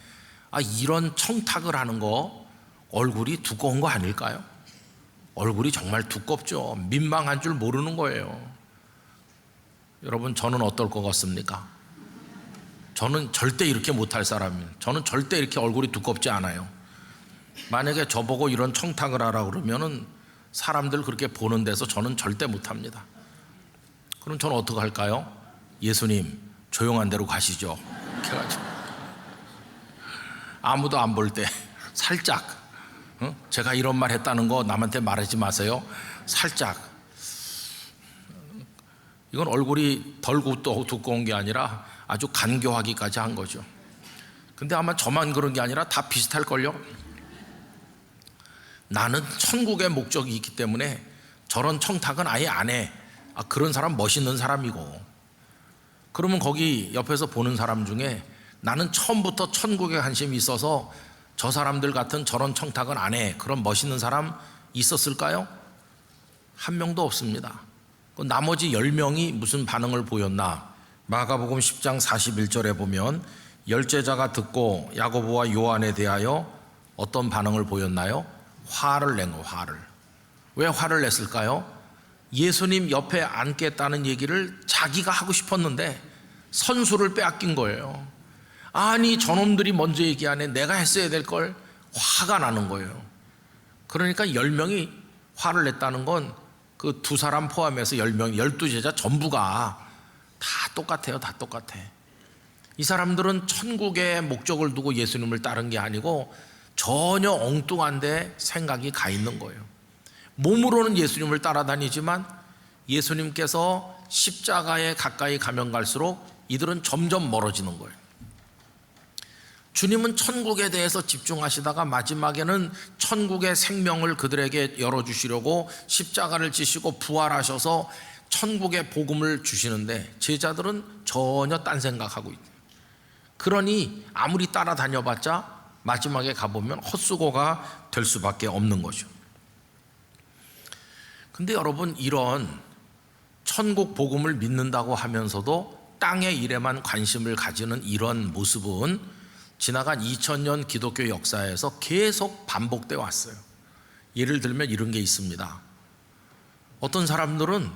이런 청탁을 하는 거 얼굴이 두꺼운 거 아닐까요? 얼굴이 정말 두껍죠. 민망한 줄 모르는 거예요. 여러분, 저는 어떨 것 같습니까? 저는 절대 이렇게 못할 사람이에요. 저는 절대 이렇게 얼굴이 두껍지 않아요. 만약에 저보고 이런 청탁을 하라 그러면은 사람들 그렇게 보는 데서 저는 절대 못합니다. 그럼 저는 어떻게 할까요? 예수님, 조용한 데로 가시죠. 이렇게 해가지고 아무도 안 볼 때 살짝 제가 이런 말 했다는 거 남한테 말하지 마세요. 살짝. 이건 얼굴이 덜 두꺼운 게 아니라 아주 간교하기까지 한 거죠. 근데 아마 저만 그런 게 아니라 다 비슷할걸요. 나는 천국의 목적이 있기 때문에 저런 청탁은 아예 안 해. 그런 사람 멋있는 사람이고. 그러면 거기 옆에서 보는 사람 중에 나는 처음부터 천국에 관심이 있어서 저 사람들 같은 저런 청탁은 안 해. 그런 멋있는 사람 있었을까요? 한 명도 없습니다. 나머지 10명이 무슨 반응을 보였나? 마가복음 10장 41절에 보면 열제자가 듣고 야고보와 요한에 대하여 어떤 반응을 보였나요? 화를 낸 거예요. 왜 화를 냈을까요? 예수님 옆에 앉겠다는 얘기를 자기가 하고 싶었는데 선수를 빼앗긴 거예요. 아니 저놈들이 먼저 얘기하네. 내가 했어야 될 걸. 화가 나는 거예요. 그러니까 10명이 화를 냈다는 건 그 두 사람 포함해서 10명, 12제자 전부가 다 똑같아요. 다 똑같아. 이 사람들은 천국의 목적을 두고 예수님을 따른 게 아니고 전혀 엉뚱한데 생각이 가 있는 거예요. 몸으로는 예수님을 따라다니지만 예수님께서 십자가에 가까이 가면 갈수록 이들은 점점 멀어지는 거예요. 주님은 천국에 대해서 집중하시다가 마지막에는 천국의 생명을 그들에게 열어주시려고 십자가를 지시고 부활하셔서 천국의 복음을 주시는데 제자들은 전혀 딴 생각하고 있대요. 그러니 아무리 따라다녀봤자 마지막에 가보면 헛수고가 될 수밖에 없는 거죠. 근데 여러분, 이런 천국 복음을 믿는다고 하면서도 땅의 일에만 관심을 가지는 이런 모습은 지나간 2000년 기독교 역사에서 계속 반복되어 왔어요. 예를 들면 이런 게 있습니다. 어떤 사람들은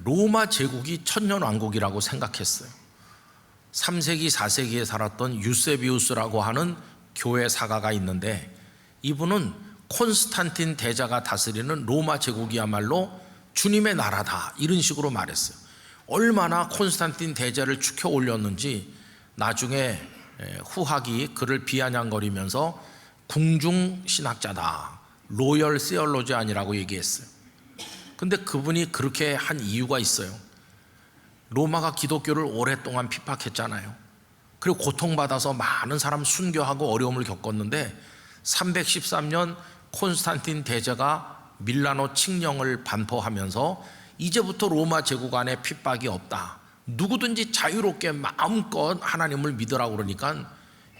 로마 제국이 천년왕국이라고 생각했어요. 3세기, 4세기에 살았던 유세비우스라고 하는 교회 사가가 있는데 이분은 콘스탄틴 대자가 다스리는 로마 제국이야말로 주님의 나라다 이런 식으로 말했어요. 얼마나 콘스탄틴 대자를 축혀 올렸는지 나중에 후학이 그를 비아냥거리면서 궁중신학자다, 로열 시얼로지안이라고 얘기했어요. 근데 그분이 그렇게 한 이유가 있어요. 로마가 기독교를 오랫동안 핍박했잖아요. 그리고 고통받아서 많은 사람 순교하고 어려움을 겪었는데 313년 콘스탄틴 대제가 밀라노 칙령을 반포하면서 이제부터 로마 제국 안에 핍박이 없다, 누구든지 자유롭게 마음껏 하나님을 믿으라고 그러니까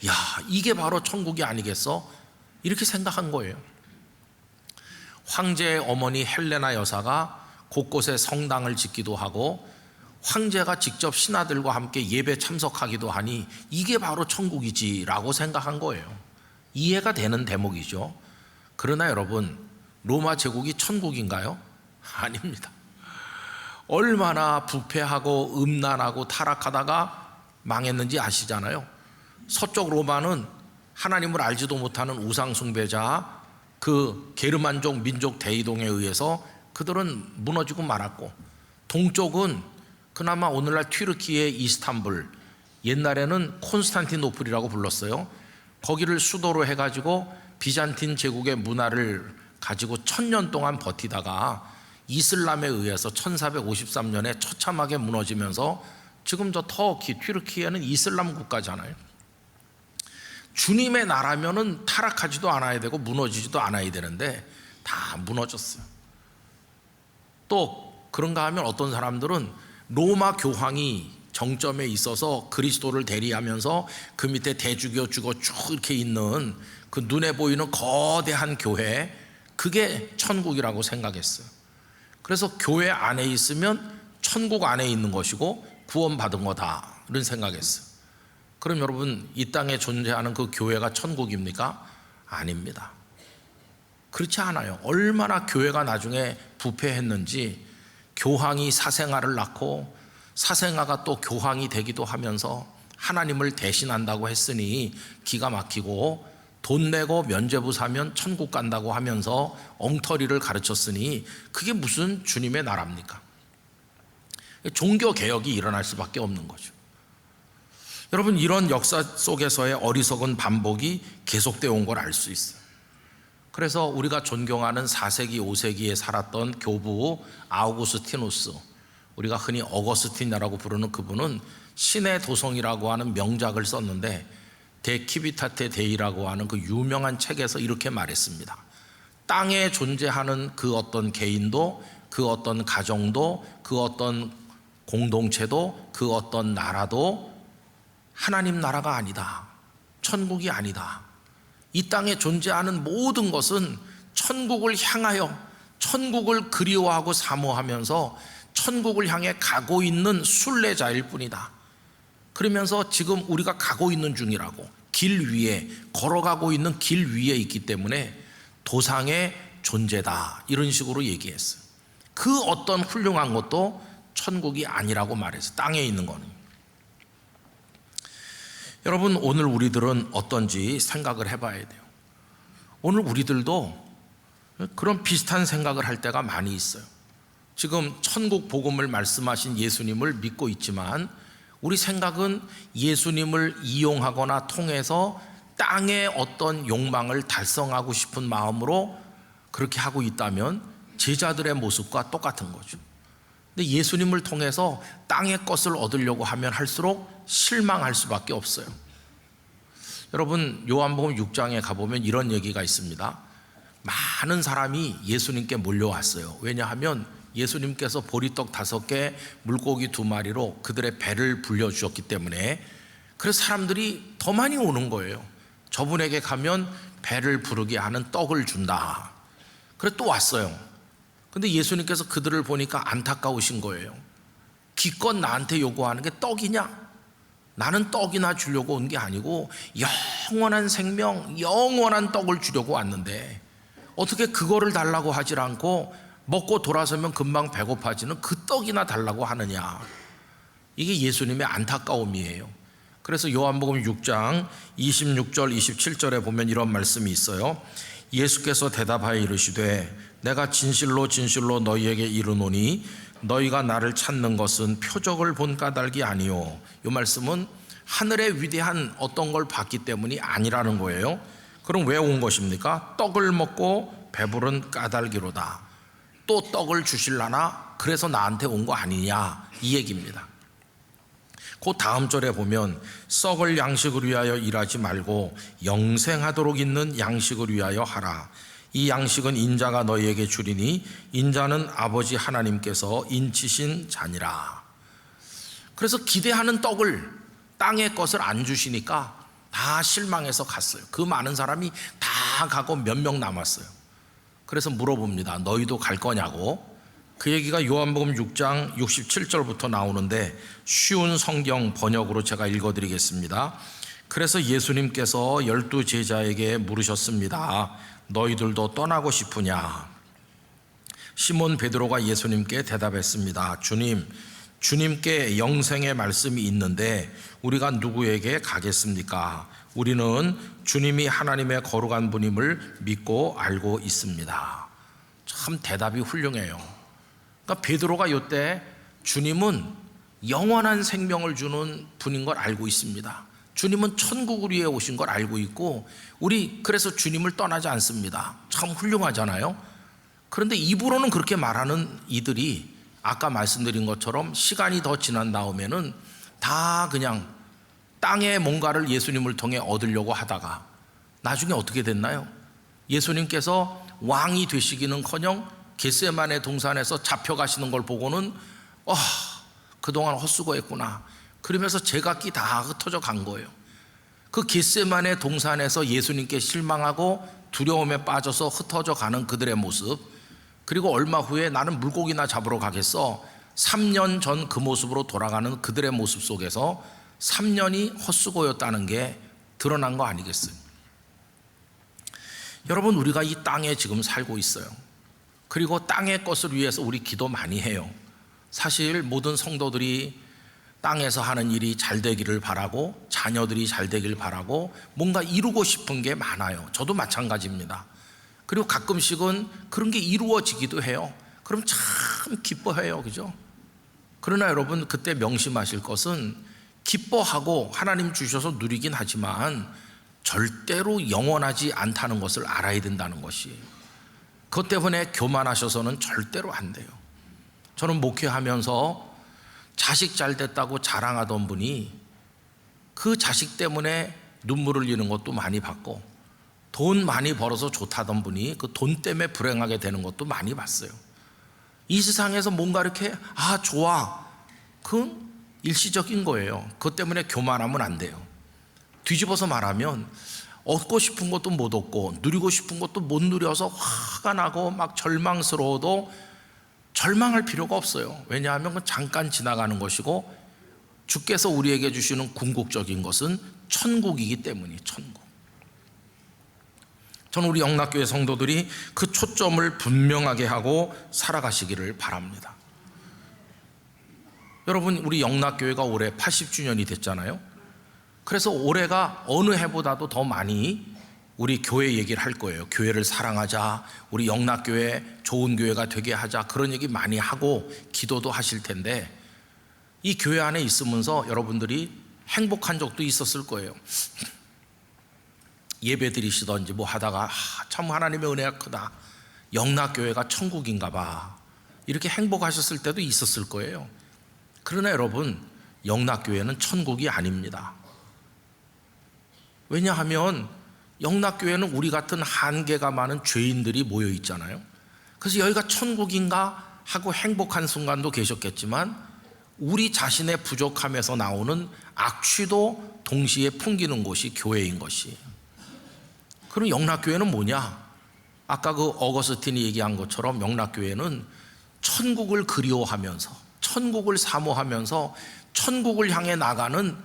야, 이게 바로 천국이 아니겠어? 이렇게 생각한 거예요. 황제의 어머니 헬레나 여사가 곳곳에 성당을 짓기도 하고 황제가 직접 신하들과 함께 예배 참석하기도 하니 이게 바로 천국이지라고 생각한 거예요. 이해가 되는 대목이죠. 그러나 여러분, 로마 제국이 천국인가요? 아닙니다. 얼마나 부패하고 음란하고 타락하다가 망했는지 아시잖아요. 서쪽 로마는 하나님을 알지도 못하는 우상 숭배자 그 게르만족 민족 대이동에 의해서 그들은 무너지고 말았고, 동쪽은 그나마 오늘날 튀르키예 이스탄불, 옛날에는 콘스탄티노플이라고 불렀어요. 거기를 수도로 해가지고 비잔틴 제국의 문화를 가지고 1000년 동안 버티다가 이슬람에 의해서 1453년에 처참하게 무너지면서 지금 저 터키, 튀르키예는 이슬람 국가잖아요. 주님의 나라면은 타락하지도 않아야 되고 무너지지도 않아야 되는데 다 무너졌어요. 또 그런가 하면 어떤 사람들은 로마 교황이 정점에 있어서 그리스도를 대리하면서 그 밑에 대주교 주고 쭉 이렇게 있는 그 눈에 보이는 거대한 교회, 그게 천국이라고 생각했어요. 그래서 교회 안에 있으면 천국 안에 있는 것이고 구원받은 거다, 이런 생각했어요. 그럼 여러분, 이 땅에 존재하는 그 교회가 천국입니까? 아닙니다. 그렇지 않아요. 얼마나 교회가 나중에 부패했는지, 교황이 사생아를 낳고 사생아가 또 교황이 되기도 하면서 하나님을 대신한다고 했으니 기가 막히고, 돈 내고 면죄부 사면 천국 간다고 하면서 엉터리를 가르쳤으니 그게 무슨 주님의 나라입니까? 종교 개혁이 일어날 수밖에 없는 거죠. 여러분, 이런 역사 속에서의 어리석은 반복이 계속되어 온 걸 알 수 있어요. 그래서 우리가 존경하는 4세기, 5세기에 살았던 교부 아우구스티누스, 우리가 흔히 어거스틴이라고 부르는 그분은 신의 도성이라고 하는 명작을 썼는데 데 키비타테 데이라고 하는 그 유명한 책에서 이렇게 말했습니다. 땅에 존재하는 그 어떤 개인도, 그 어떤 가정도, 그 어떤 공동체도, 그 어떤 나라도 하나님 나라가 아니다, 천국이 아니다. 이 땅에 존재하는 모든 것은 천국을 향하여, 천국을 그리워하고 사모하면서 천국을 향해 가고 있는 순례자일 뿐이다. 그러면서 지금 우리가 가고 있는 중이라고, 길 위에, 걸어가고 있는 길 위에 있기 때문에 도상의 존재다, 이런 식으로 얘기했어요. 그 어떤 훌륭한 것도 천국이 아니라고 말했어요. 땅에 있는 거는. 여러분, 오늘 우리들은 어떤지 생각을 해봐야 돼요. 오늘 우리들도 그런 비슷한 생각을 할 때가 많이 있어요. 지금 천국 복음을 말씀하신 예수님을 믿고 있지만 우리 생각은 예수님을 이용하거나 통해서 땅의 어떤 욕망을 달성하고 싶은 마음으로 그렇게 하고 있다면 제자들의 모습과 똑같은 거죠. 근데 예수님을 통해서 땅의 것을 얻으려고 하면 할수록 실망할 수밖에 없어요. 여러분, 요한복음 6장에 가보면 이런 얘기가 있습니다. 많은 사람이 예수님께 몰려왔어요. 왜냐하면 예수님께서 보리떡 5개, 물고기 2마리로 그들의 배를 불려주셨기 때문에. 그래서 사람들이 더 많이 오는 거예요. 저분에게 가면 배를 부르게 하는 떡을 준다. 그래서 또 왔어요. 근데 예수님께서 그들을 보니까 안타까우신 거예요. 기껏 나한테 요구하는 게 떡이냐? 나는 떡이나 주려고 온 게 아니고 영원한 생명, 영원한 떡을 주려고 왔는데 어떻게 그거를 달라고 하질 않고 먹고 돌아서면 금방 배고파지는 그 떡이나 달라고 하느냐. 이게 예수님의 안타까움이에요. 그래서 요한복음 6장 26절 27절에 보면 이런 말씀이 있어요. 예수께서 대답하여 이르시되 내가 진실로 진실로 너희에게 이르노니 너희가 나를 찾는 것은 표적을 본 까닭이 아니요. 이 말씀은 하늘의 위대한 어떤 걸 봤기 때문이 아니라는 거예요. 그럼 왜 온 것입니까? 떡을 먹고 배부른 까닭이로다. 또 떡을 주실라나? 그래서 나한테 온 거 아니냐, 이 얘기입니다. 그 다음 절에 보면 썩을 양식을 위하여 일하지 말고 영생하도록 있는 양식을 위하여 하라. 이 양식은 인자가 너희에게 주리니 인자는 아버지 하나님께서 인치신 자니라. 그래서 기대하는 떡을, 땅의 것을 안 주시니까 다 실망해서 갔어요. 그 많은 사람이 다 가고 몇 명 남았어요. 그래서 물어봅니다. 너희도 갈 거냐고. 그 얘기가 요한복음 6장 67절부터 나오는데 쉬운 성경 번역으로 제가 읽어드리겠습니다. 그래서 예수님께서 12 제자에게 물으셨습니다. 너희들도 떠나고 싶으냐? 시몬 베드로가 예수님께 대답했습니다. 주님, 주님께 영생의 말씀이 있는데 우리가 누구에게 가겠습니까? 우리는 주님이 하나님의 거룩한 분임을 믿고 알고 있습니다. 참 대답이 훌륭해요. 그러니까 베드로가 이때 주님은 영원한 생명을 주는 분인 걸 알고 있습니다. 주님은 천국을 위해 오신 걸 알고 있고, 우리 그래서 주님을 떠나지 않습니다. 참 훌륭하잖아요. 그런데 입으로는 그렇게 말하는 이들이 아까 말씀드린 것처럼 시간이 더 지난 다음에는 다 그냥 땅에 뭔가를 예수님을 통해 얻으려고 하다가 나중에 어떻게 됐나요? 예수님께서 왕이 되시기는커녕 겟세마네 동산에서 잡혀가시는 걸 보고는 그동안 헛수고했구나, 그러면서 제각기 다 흩어져 간 거예요. 그 겟세마네 동산에서 예수님께 실망하고 두려움에 빠져서 흩어져 가는 그들의 모습, 그리고 얼마 후에 나는 물고기나 잡으러 가겠어, 3년 전 그 모습으로 돌아가는 그들의 모습 속에서 3년이 헛수고였다는 게 드러난 거 아니겠어요? 여러분, 우리가 이 땅에 지금 살고 있어요. 그리고 땅의 것을 위해서 우리 기도 많이 해요. 사실 모든 성도들이 땅에서 하는 일이 잘 되기를 바라고, 자녀들이 잘 되기를 바라고, 뭔가 이루고 싶은 게 많아요. 저도 마찬가지입니다. 그리고 가끔씩은 그런 게 이루어지기도 해요. 그럼 참 기뻐해요, 그죠? 그러나 여러분, 그때 명심하실 것은 기뻐하고 하나님 주셔서 누리긴 하지만 절대로 영원하지 않다는 것을 알아야 된다는 것이, 그것 때문에 교만하셔서는 절대로 안 돼요. 저는 목회하면서 자식 잘 됐다고 자랑하던 분이 그 자식 때문에 눈물을 흘리는 것도 많이 봤고, 돈 많이 벌어서 좋다던 분이 그 돈 때문에 불행하게 되는 것도 많이 봤어요. 이 세상에서 뭔가 이렇게 좋아, 그건 일시적인 거예요. 그것 때문에 교만하면 안 돼요. 뒤집어서 말하면 얻고 싶은 것도 못 얻고 누리고 싶은 것도 못 누려서 화가 나고 막 절망스러워도 절망할 필요가 없어요. 왜냐하면 그건 잠깐 지나가는 것이고, 주께서 우리에게 주시는 궁극적인 것은 천국이기 때문이에요. 천국. 저는 우리 영락교회 성도들이 그 초점을 분명하게 하고 살아가시기를 바랍니다. 여러분, 우리 영락교회가 올해 80주년이 됐잖아요. 그래서 올해가 어느 해보다도 더 많이 우리 교회 얘기를 할 거예요. 교회를 사랑하자, 우리 영락교회 좋은 교회가 되게 하자, 그런 얘기 많이 하고 기도도 하실 텐데, 이 교회 안에 있으면서 여러분들이 행복한 적도 있었을 거예요. 예배 드리시던지 뭐 하다가 참 하나님의 은혜가 크다, 영락교회가 천국인가 봐, 이렇게 행복하셨을 때도 있었을 거예요. 그러나 여러분, 영락교회는 천국이 아닙니다. 왜냐하면 영락교회는 우리 같은 한계가 많은 죄인들이 모여 있잖아요. 그래서 여기가 천국인가 하고 행복한 순간도 계셨겠지만, 우리 자신의 부족함에서 나오는 악취도 동시에 풍기는 곳이 교회인 것이. 그럼 영락교회는 뭐냐? 아까 그 어거스틴이 얘기한 것처럼 영락교회는 천국을 그리워하면서, 천국을 사모하면서 천국을 향해 나가는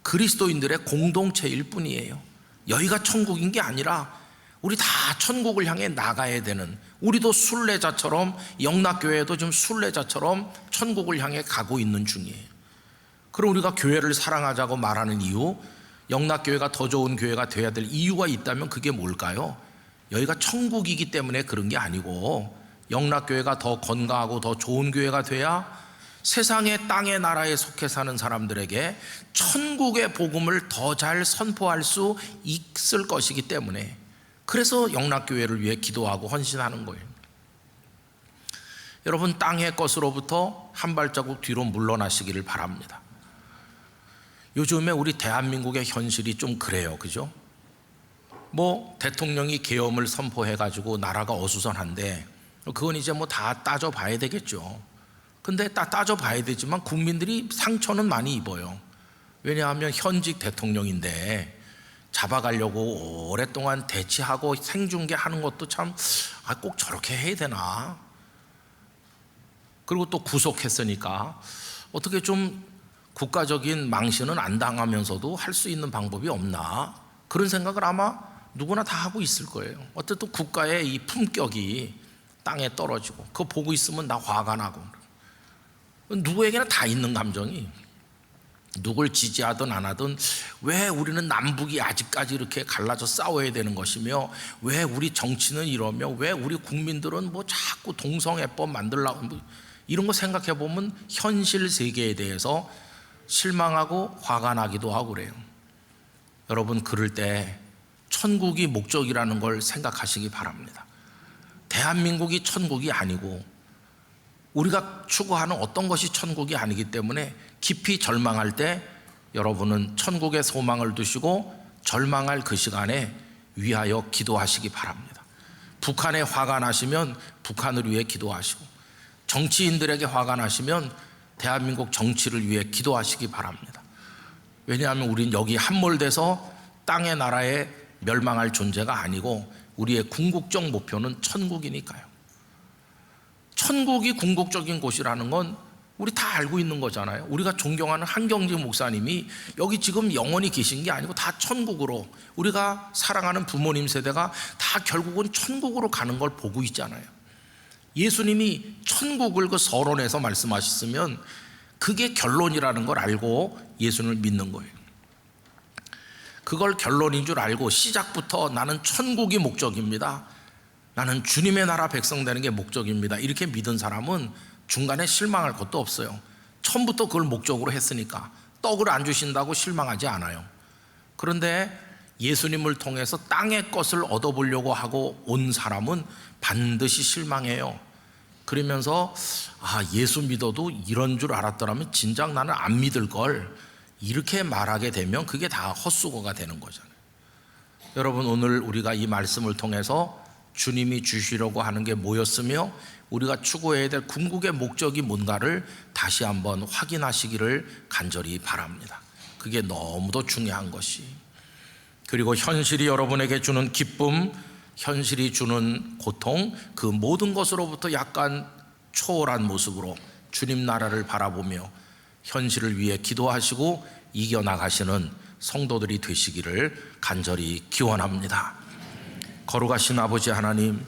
그리스도인들의 공동체일 뿐이에요. 여기가 천국인 게 아니라 우리 다 천국을 향해 나가야 되는, 우리도 순례자처럼, 영락교회도 좀 순례자처럼 천국을 향해 가고 있는 중이에요. 그럼 우리가 교회를 사랑하자고 말하는 이유, 영락교회가 더 좋은 교회가 돼야 될 이유가 있다면 그게 뭘까요? 여기가 천국이기 때문에 그런 게 아니고, 영락교회가 더 건강하고 더 좋은 교회가 돼야 세상의 땅의 나라에 속해 사는 사람들에게 천국의 복음을 더 잘 선포할 수 있을 것이기 때문에, 그래서 영락교회를 위해 기도하고 헌신하는 거예요. 여러분, 땅의 것으로부터 한 발자국 뒤로 물러나시기를 바랍니다. 요즘에 우리 대한민국의 현실이 좀 그래요, 그죠? 뭐 대통령이 계엄을 선포해가지고 나라가 어수선한데 그건 이제 뭐 다 따져봐야 되겠죠. 근데 따져봐야 되지만 국민들이 상처는 많이 입어요. 왜냐하면 현직 대통령인데 잡아가려고 오랫동안 대치하고 생중계하는 것도 참 꼭 저렇게 해야 되나. 그리고 또 구속했으니까 어떻게 좀 국가적인 망신은 안 당하면서도 할 수 있는 방법이 없나, 그런 생각을 아마 누구나 다 하고 있을 거예요. 어쨌든 국가의 이 품격이 땅에 떨어지고 그거 보고 있으면 나 화가 나고, 누구에게나 다 있는 감정이, 누굴 지지하든 안 하든 왜 우리는 남북이 아직까지 이렇게 갈라져 싸워야 되는 것이며, 왜 우리 정치는 이러며, 왜 우리 국민들은 뭐 자꾸 동성애법 만들려고, 뭐 이런 거 생각해 보면 현실 세계에 대해서 실망하고 화가 나기도 하고 그래요. 여러분, 그럴 때 천국이 목적이라는 걸 생각하시기 바랍니다. 대한민국이 천국이 아니고 우리가 추구하는 어떤 것이 천국이 아니기 때문에 깊이 절망할 때 여러분은 천국의 소망을 두시고 절망할 그 시간에 위하여 기도하시기 바랍니다. 북한에 화가 나시면 북한을 위해 기도하시고, 정치인들에게 화가 나시면 대한민국 정치를 위해 기도하시기 바랍니다. 왜냐하면 우린 여기 함몰돼서 땅의 나라에 멸망할 존재가 아니고 우리의 궁극적 목표는 천국이니까요. 천국이 궁극적인 곳이라는 건 우리 다 알고 있는 거잖아요. 우리가 존경하는 한경직 목사님이 여기 지금 영원히 계신 게 아니고 다 천국으로, 우리가 사랑하는 부모님 세대가 다 결국은 천국으로 가는 걸 보고 있잖아요. 예수님이 천국을 그 서론에서 말씀하셨으면 그게 결론이라는 걸 알고 예수님을 믿는 거예요. 그걸 결론인 줄 알고 시작부터 나는 천국이 목적입니다, 나는 주님의 나라 백성 되는 게 목적입니다, 이렇게 믿은 사람은 중간에 실망할 것도 없어요. 처음부터 그걸 목적으로 했으니까 떡을 안 주신다고 실망하지 않아요. 그런데 예수님을 통해서 땅의 것을 얻어보려고 하고 온 사람은 반드시 실망해요. 그러면서 예수 믿어도 이런 줄 알았더라면 진작 나는 안 믿을 걸, 이렇게 말하게 되면 그게 다 헛수고가 되는 거잖아요. 여러분, 오늘 우리가 이 말씀을 통해서 주님이 주시려고 하는 게 뭐였으며 우리가 추구해야 될 궁극의 목적이 뭔가를 다시 한번 확인하시기를 간절히 바랍니다. 그게 너무도 중요한 것이, 그리고 현실이 여러분에게 주는 기쁨, 현실이 주는 고통, 그 모든 것으로부터 약간 초월한 모습으로 주님 나라를 바라보며 현실을 위해 기도하시고 이겨나가시는 성도들이 되시기를 간절히 기원합니다. 거룩하신 아버지 하나님,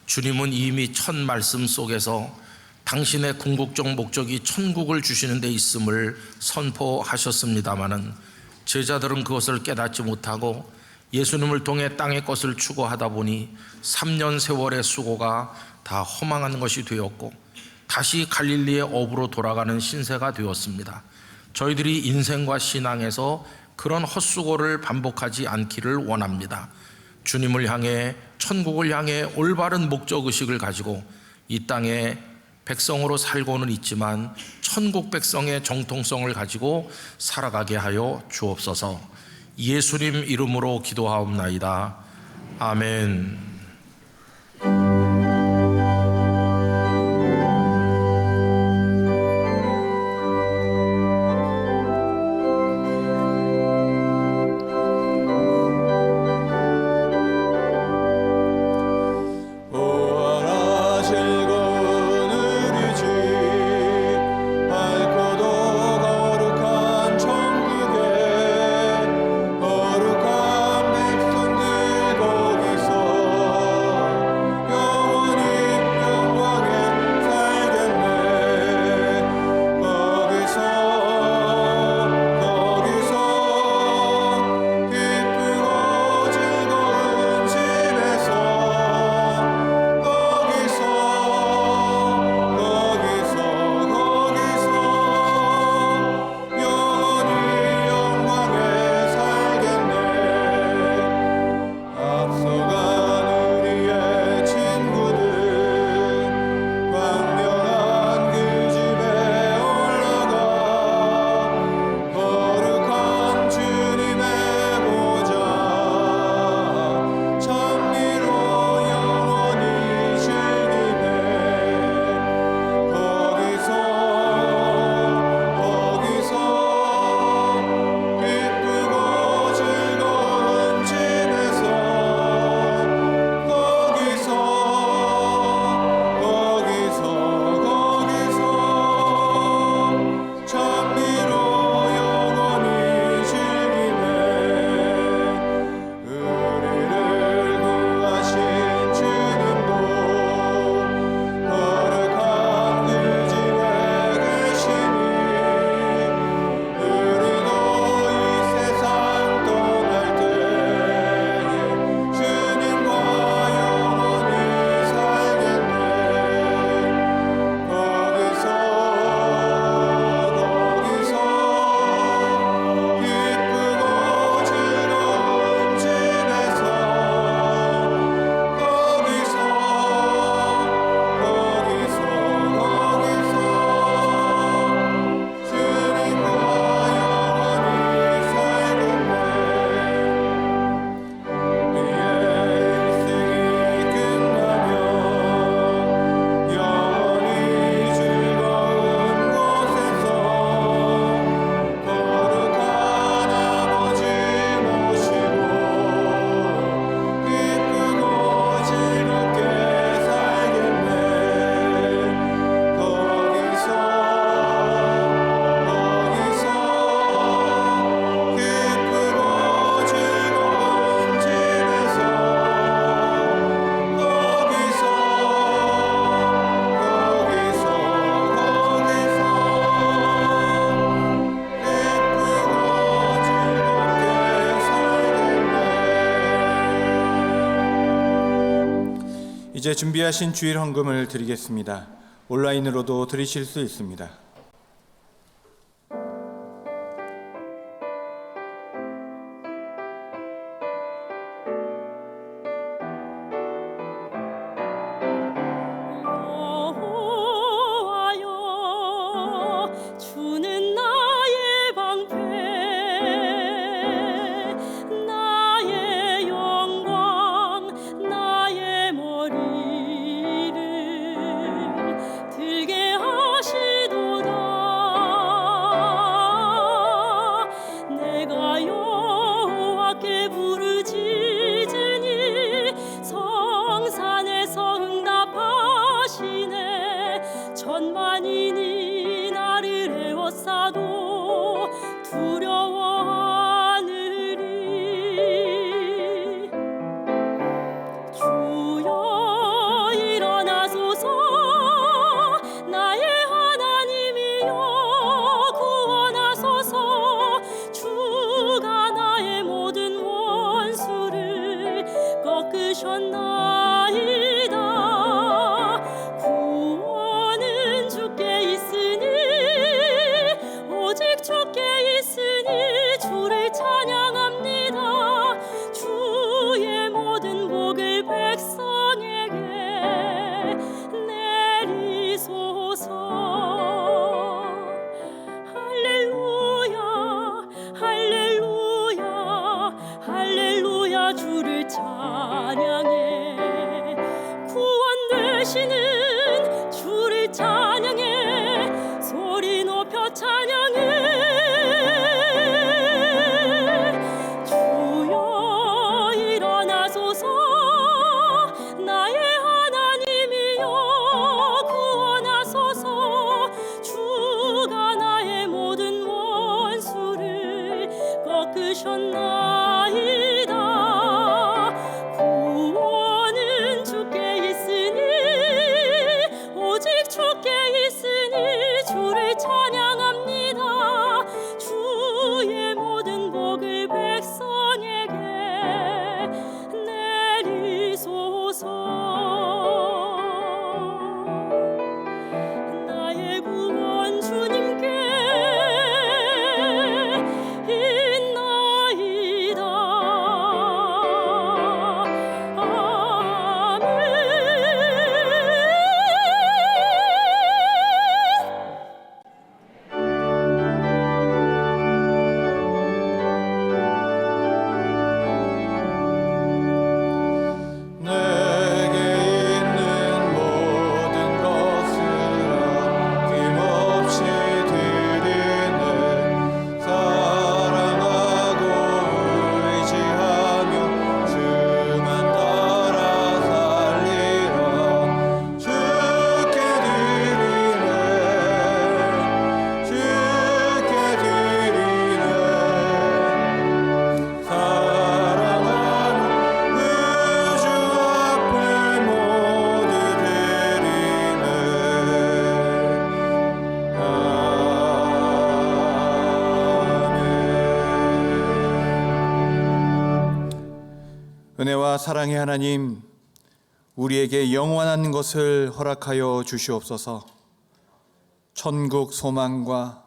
주님은 이미 첫 말씀 속에서 당신의 궁극적 목적이 천국을 주시는 데 있음을 선포하셨습니다마는 제자들은 그것을 깨닫지 못하고 예수님을 통해 땅의 것을 추구하다 보니 3년 세월의 수고가 다 허망한 것이 되었고 다시 갈릴리의 업으로 돌아가는 신세가 되었습니다. 저희들이 인생과 신앙에서 그런 헛수고를 반복하지 않기를 원합니다. 주님을 향해, 천국을 향해 올바른 목적의식을 가지고 이 땅에 백성으로 살고는 있지만 천국 백성의 정통성을 가지고 살아가게 하여 주옵소서. 예수님 이름으로 기도하옵나이다. 아멘. 거룩한 백성들 거기서 이제 준비하신 주일 헌금을 드리겠습니다. 온라인으로도 드리실 수 있습니다. 여호와여 주는 나의 방패 나의 영광 나의 머리를 들게 하시도다 내가 여호와께 부르짖으니 성산에서 응답하시네 천만인이 나를 에워싸도 두려워하느니 주여 일어나소서 나의 하나님이여 구원하소서 주가 나의 모든 원수를 꺾으셨나이다 구원은 주께 있으니 오직 주께 있으니 주를 찬양합니다 주의 모든 복을 백성에게 내리소서 할렐루야 할렐루야 할렐루야 주를 찬양해 구원 되시는 주를 찬양해 소리 높여 찬양해 주여 일어나소서 나의 하나님이여 구원하소서 주가 나의 모든 원수를 꺾으셨나이다 구원은 주께 있으니 오직 주께 있으니 주를 찬양합니다 주의 모든 복을 백성에게 내리소서 나의 구원 주님께 있나이다 내게 있는 모든 것을 아낌없이 드리네 사랑하고 의지하며 주만 따라 살리라 주께 드리네 주께 드리네 사랑하며 주 앞에 모두 드리네 아멘. 은혜와 사랑의 하나님, 우리에게 영원한 것을 허락하여 주시옵소서. 천국 소망과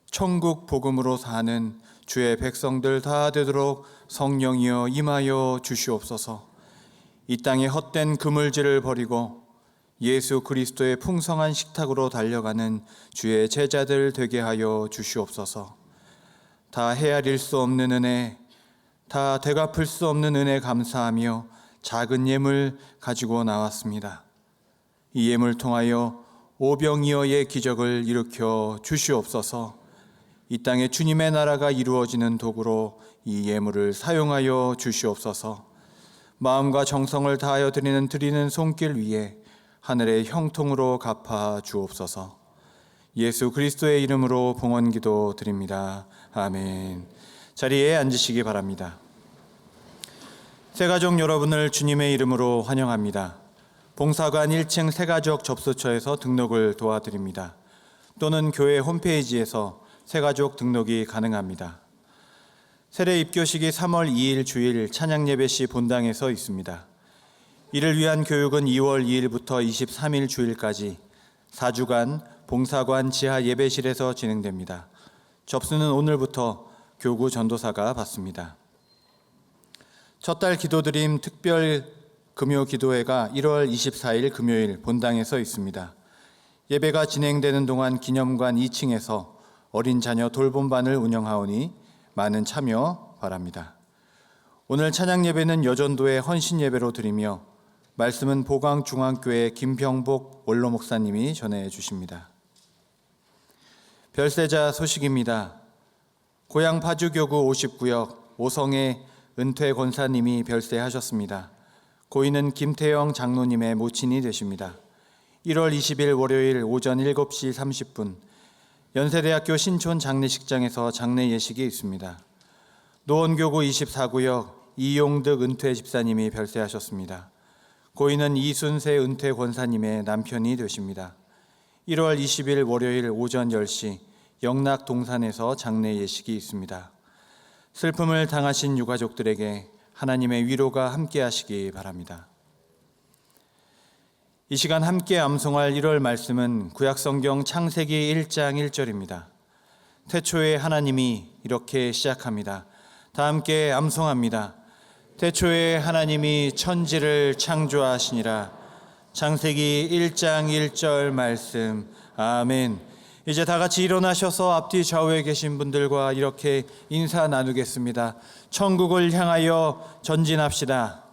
천국 복음으로 사는 주의 백성들 다 되도록 성령이여 임하여 주시옵소서. 이 땅의 헛된 그물질을 버리고 예수 그리스도의 풍성한 식탁으로 달려가는 주의 제자들 되게 하여 주시옵소서. 다 헤아릴 수 없는 은혜, 다 되갚을 수 없는 은혜 감사하며 작은 예물 가지고 나왔습니다. 이 예물 통하여 오병이어의 기적을 일으켜 주시옵소서. 이 땅에 주님의 나라가 이루어지는 도구로 이 예물을 사용하여 주시옵소서. 마음과 정성을 다하여 드리는 손길 위에 하늘의 형통으로 갚아 주옵소서. 예수 그리스도의 이름으로 봉헌기도 드립니다. 아멘. 자리에 앉으시기 바랍니다. 새가족 여러분을 주님의 이름으로 환영합니다. 봉사관 1층 새가족 접수처에서 등록을 도와드립니다. 또는 교회 홈페이지에서 새가족 등록이 가능합니다. 세례 입교식이 3월 2일 주일 찬양예배 시 본당에서 있습니다. 이를 위한 교육은 2월 2일부터 23일 주일까지 4주간 봉사관 지하 예배실에서 진행됩니다. 접수는 오늘부터 교구 전도사가 받습니다. 첫 달 기도드림 특별 금요 기도회가 1월 24일 금요일 본당에서 있습니다. 예배가 진행되는 동안 기념관 2층에서 어린 자녀 돌봄반을 운영하오니 많은 참여 바랍니다. 오늘 찬양 예배는 여전도의 헌신 예배로 드리며 말씀은 보광중앙교회 김병복 원로 목사님이 전해 주십니다. 별세자 소식입니다. 고향 파주교구 50구역 오성의 은퇴 권사님이 별세하셨습니다. 고인은 김태영 장로님의 모친이 되십니다. 1월 20일 월요일 오전 7시 30분 연세대학교 신촌 장례식장에서 장례 예식이 있습니다. 노원교구 24구역 이용득 은퇴 집사님이 별세하셨습니다. 고인은 이순세 은퇴 권사님의 남편이 되십니다. 1월 20일 월요일 오전 10시 영락 동산에서 장례 예식이 있습니다. 슬픔을 당하신 유가족들에게 하나님의 위로가 함께 하시기 바랍니다. 이 시간 함께 암송할 1월 말씀은 구약성경 창세기 1장 1절입니다. 태초에 하나님이 이렇게 시작합니다. 다 함께 암송합니다. 태초에 하나님이 천지를 창조하시니라. 창세기 1장 1절 말씀. 아멘. 이제 다 같이 일어나셔서 앞뒤 좌우에 계신 분들과 이렇게 인사 나누겠습니다. 천국을 향하여 전진합시다.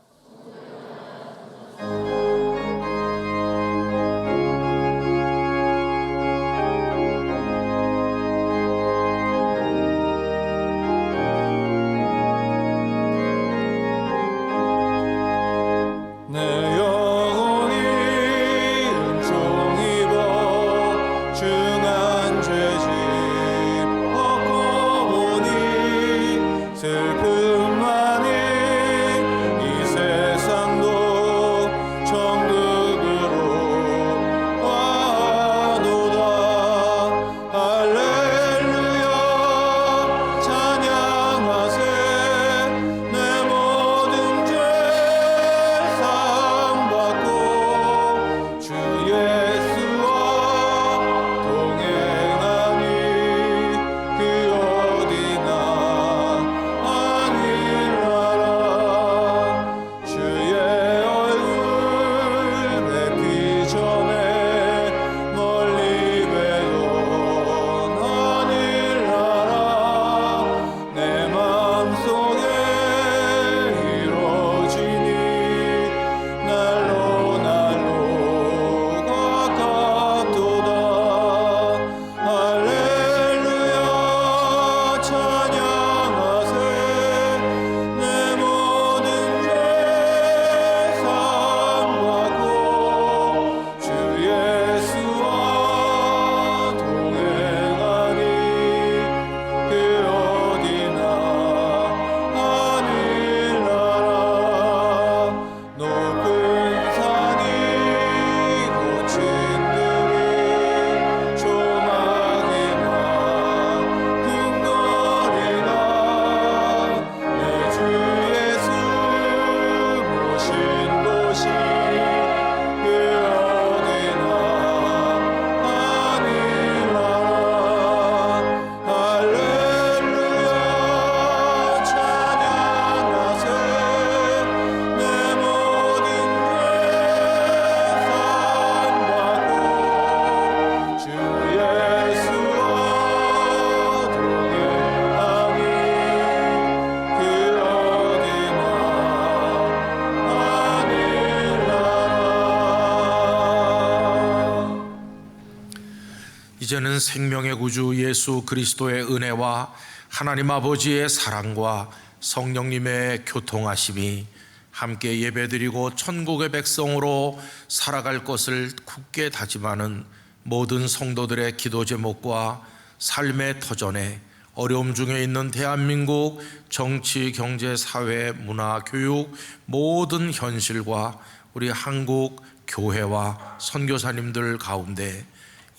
이제는 생명의 구주 예수 그리스도의 은혜와 하나님 아버지의 사랑과 성령님의 교통하심이 함께 예배드리고 천국의 백성으로 살아갈 것을 굳게 다짐하는 모든 성도들의 기도 제목과 삶의 터전에 어려움 중에 있는 대한민국 정치, 경제, 사회, 문화, 교육 모든 현실과 우리 한국 교회와 선교사님들 가운데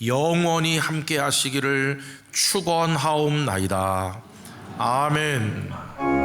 영원히 함께 하시기를 축원하옵나이다. 아멘.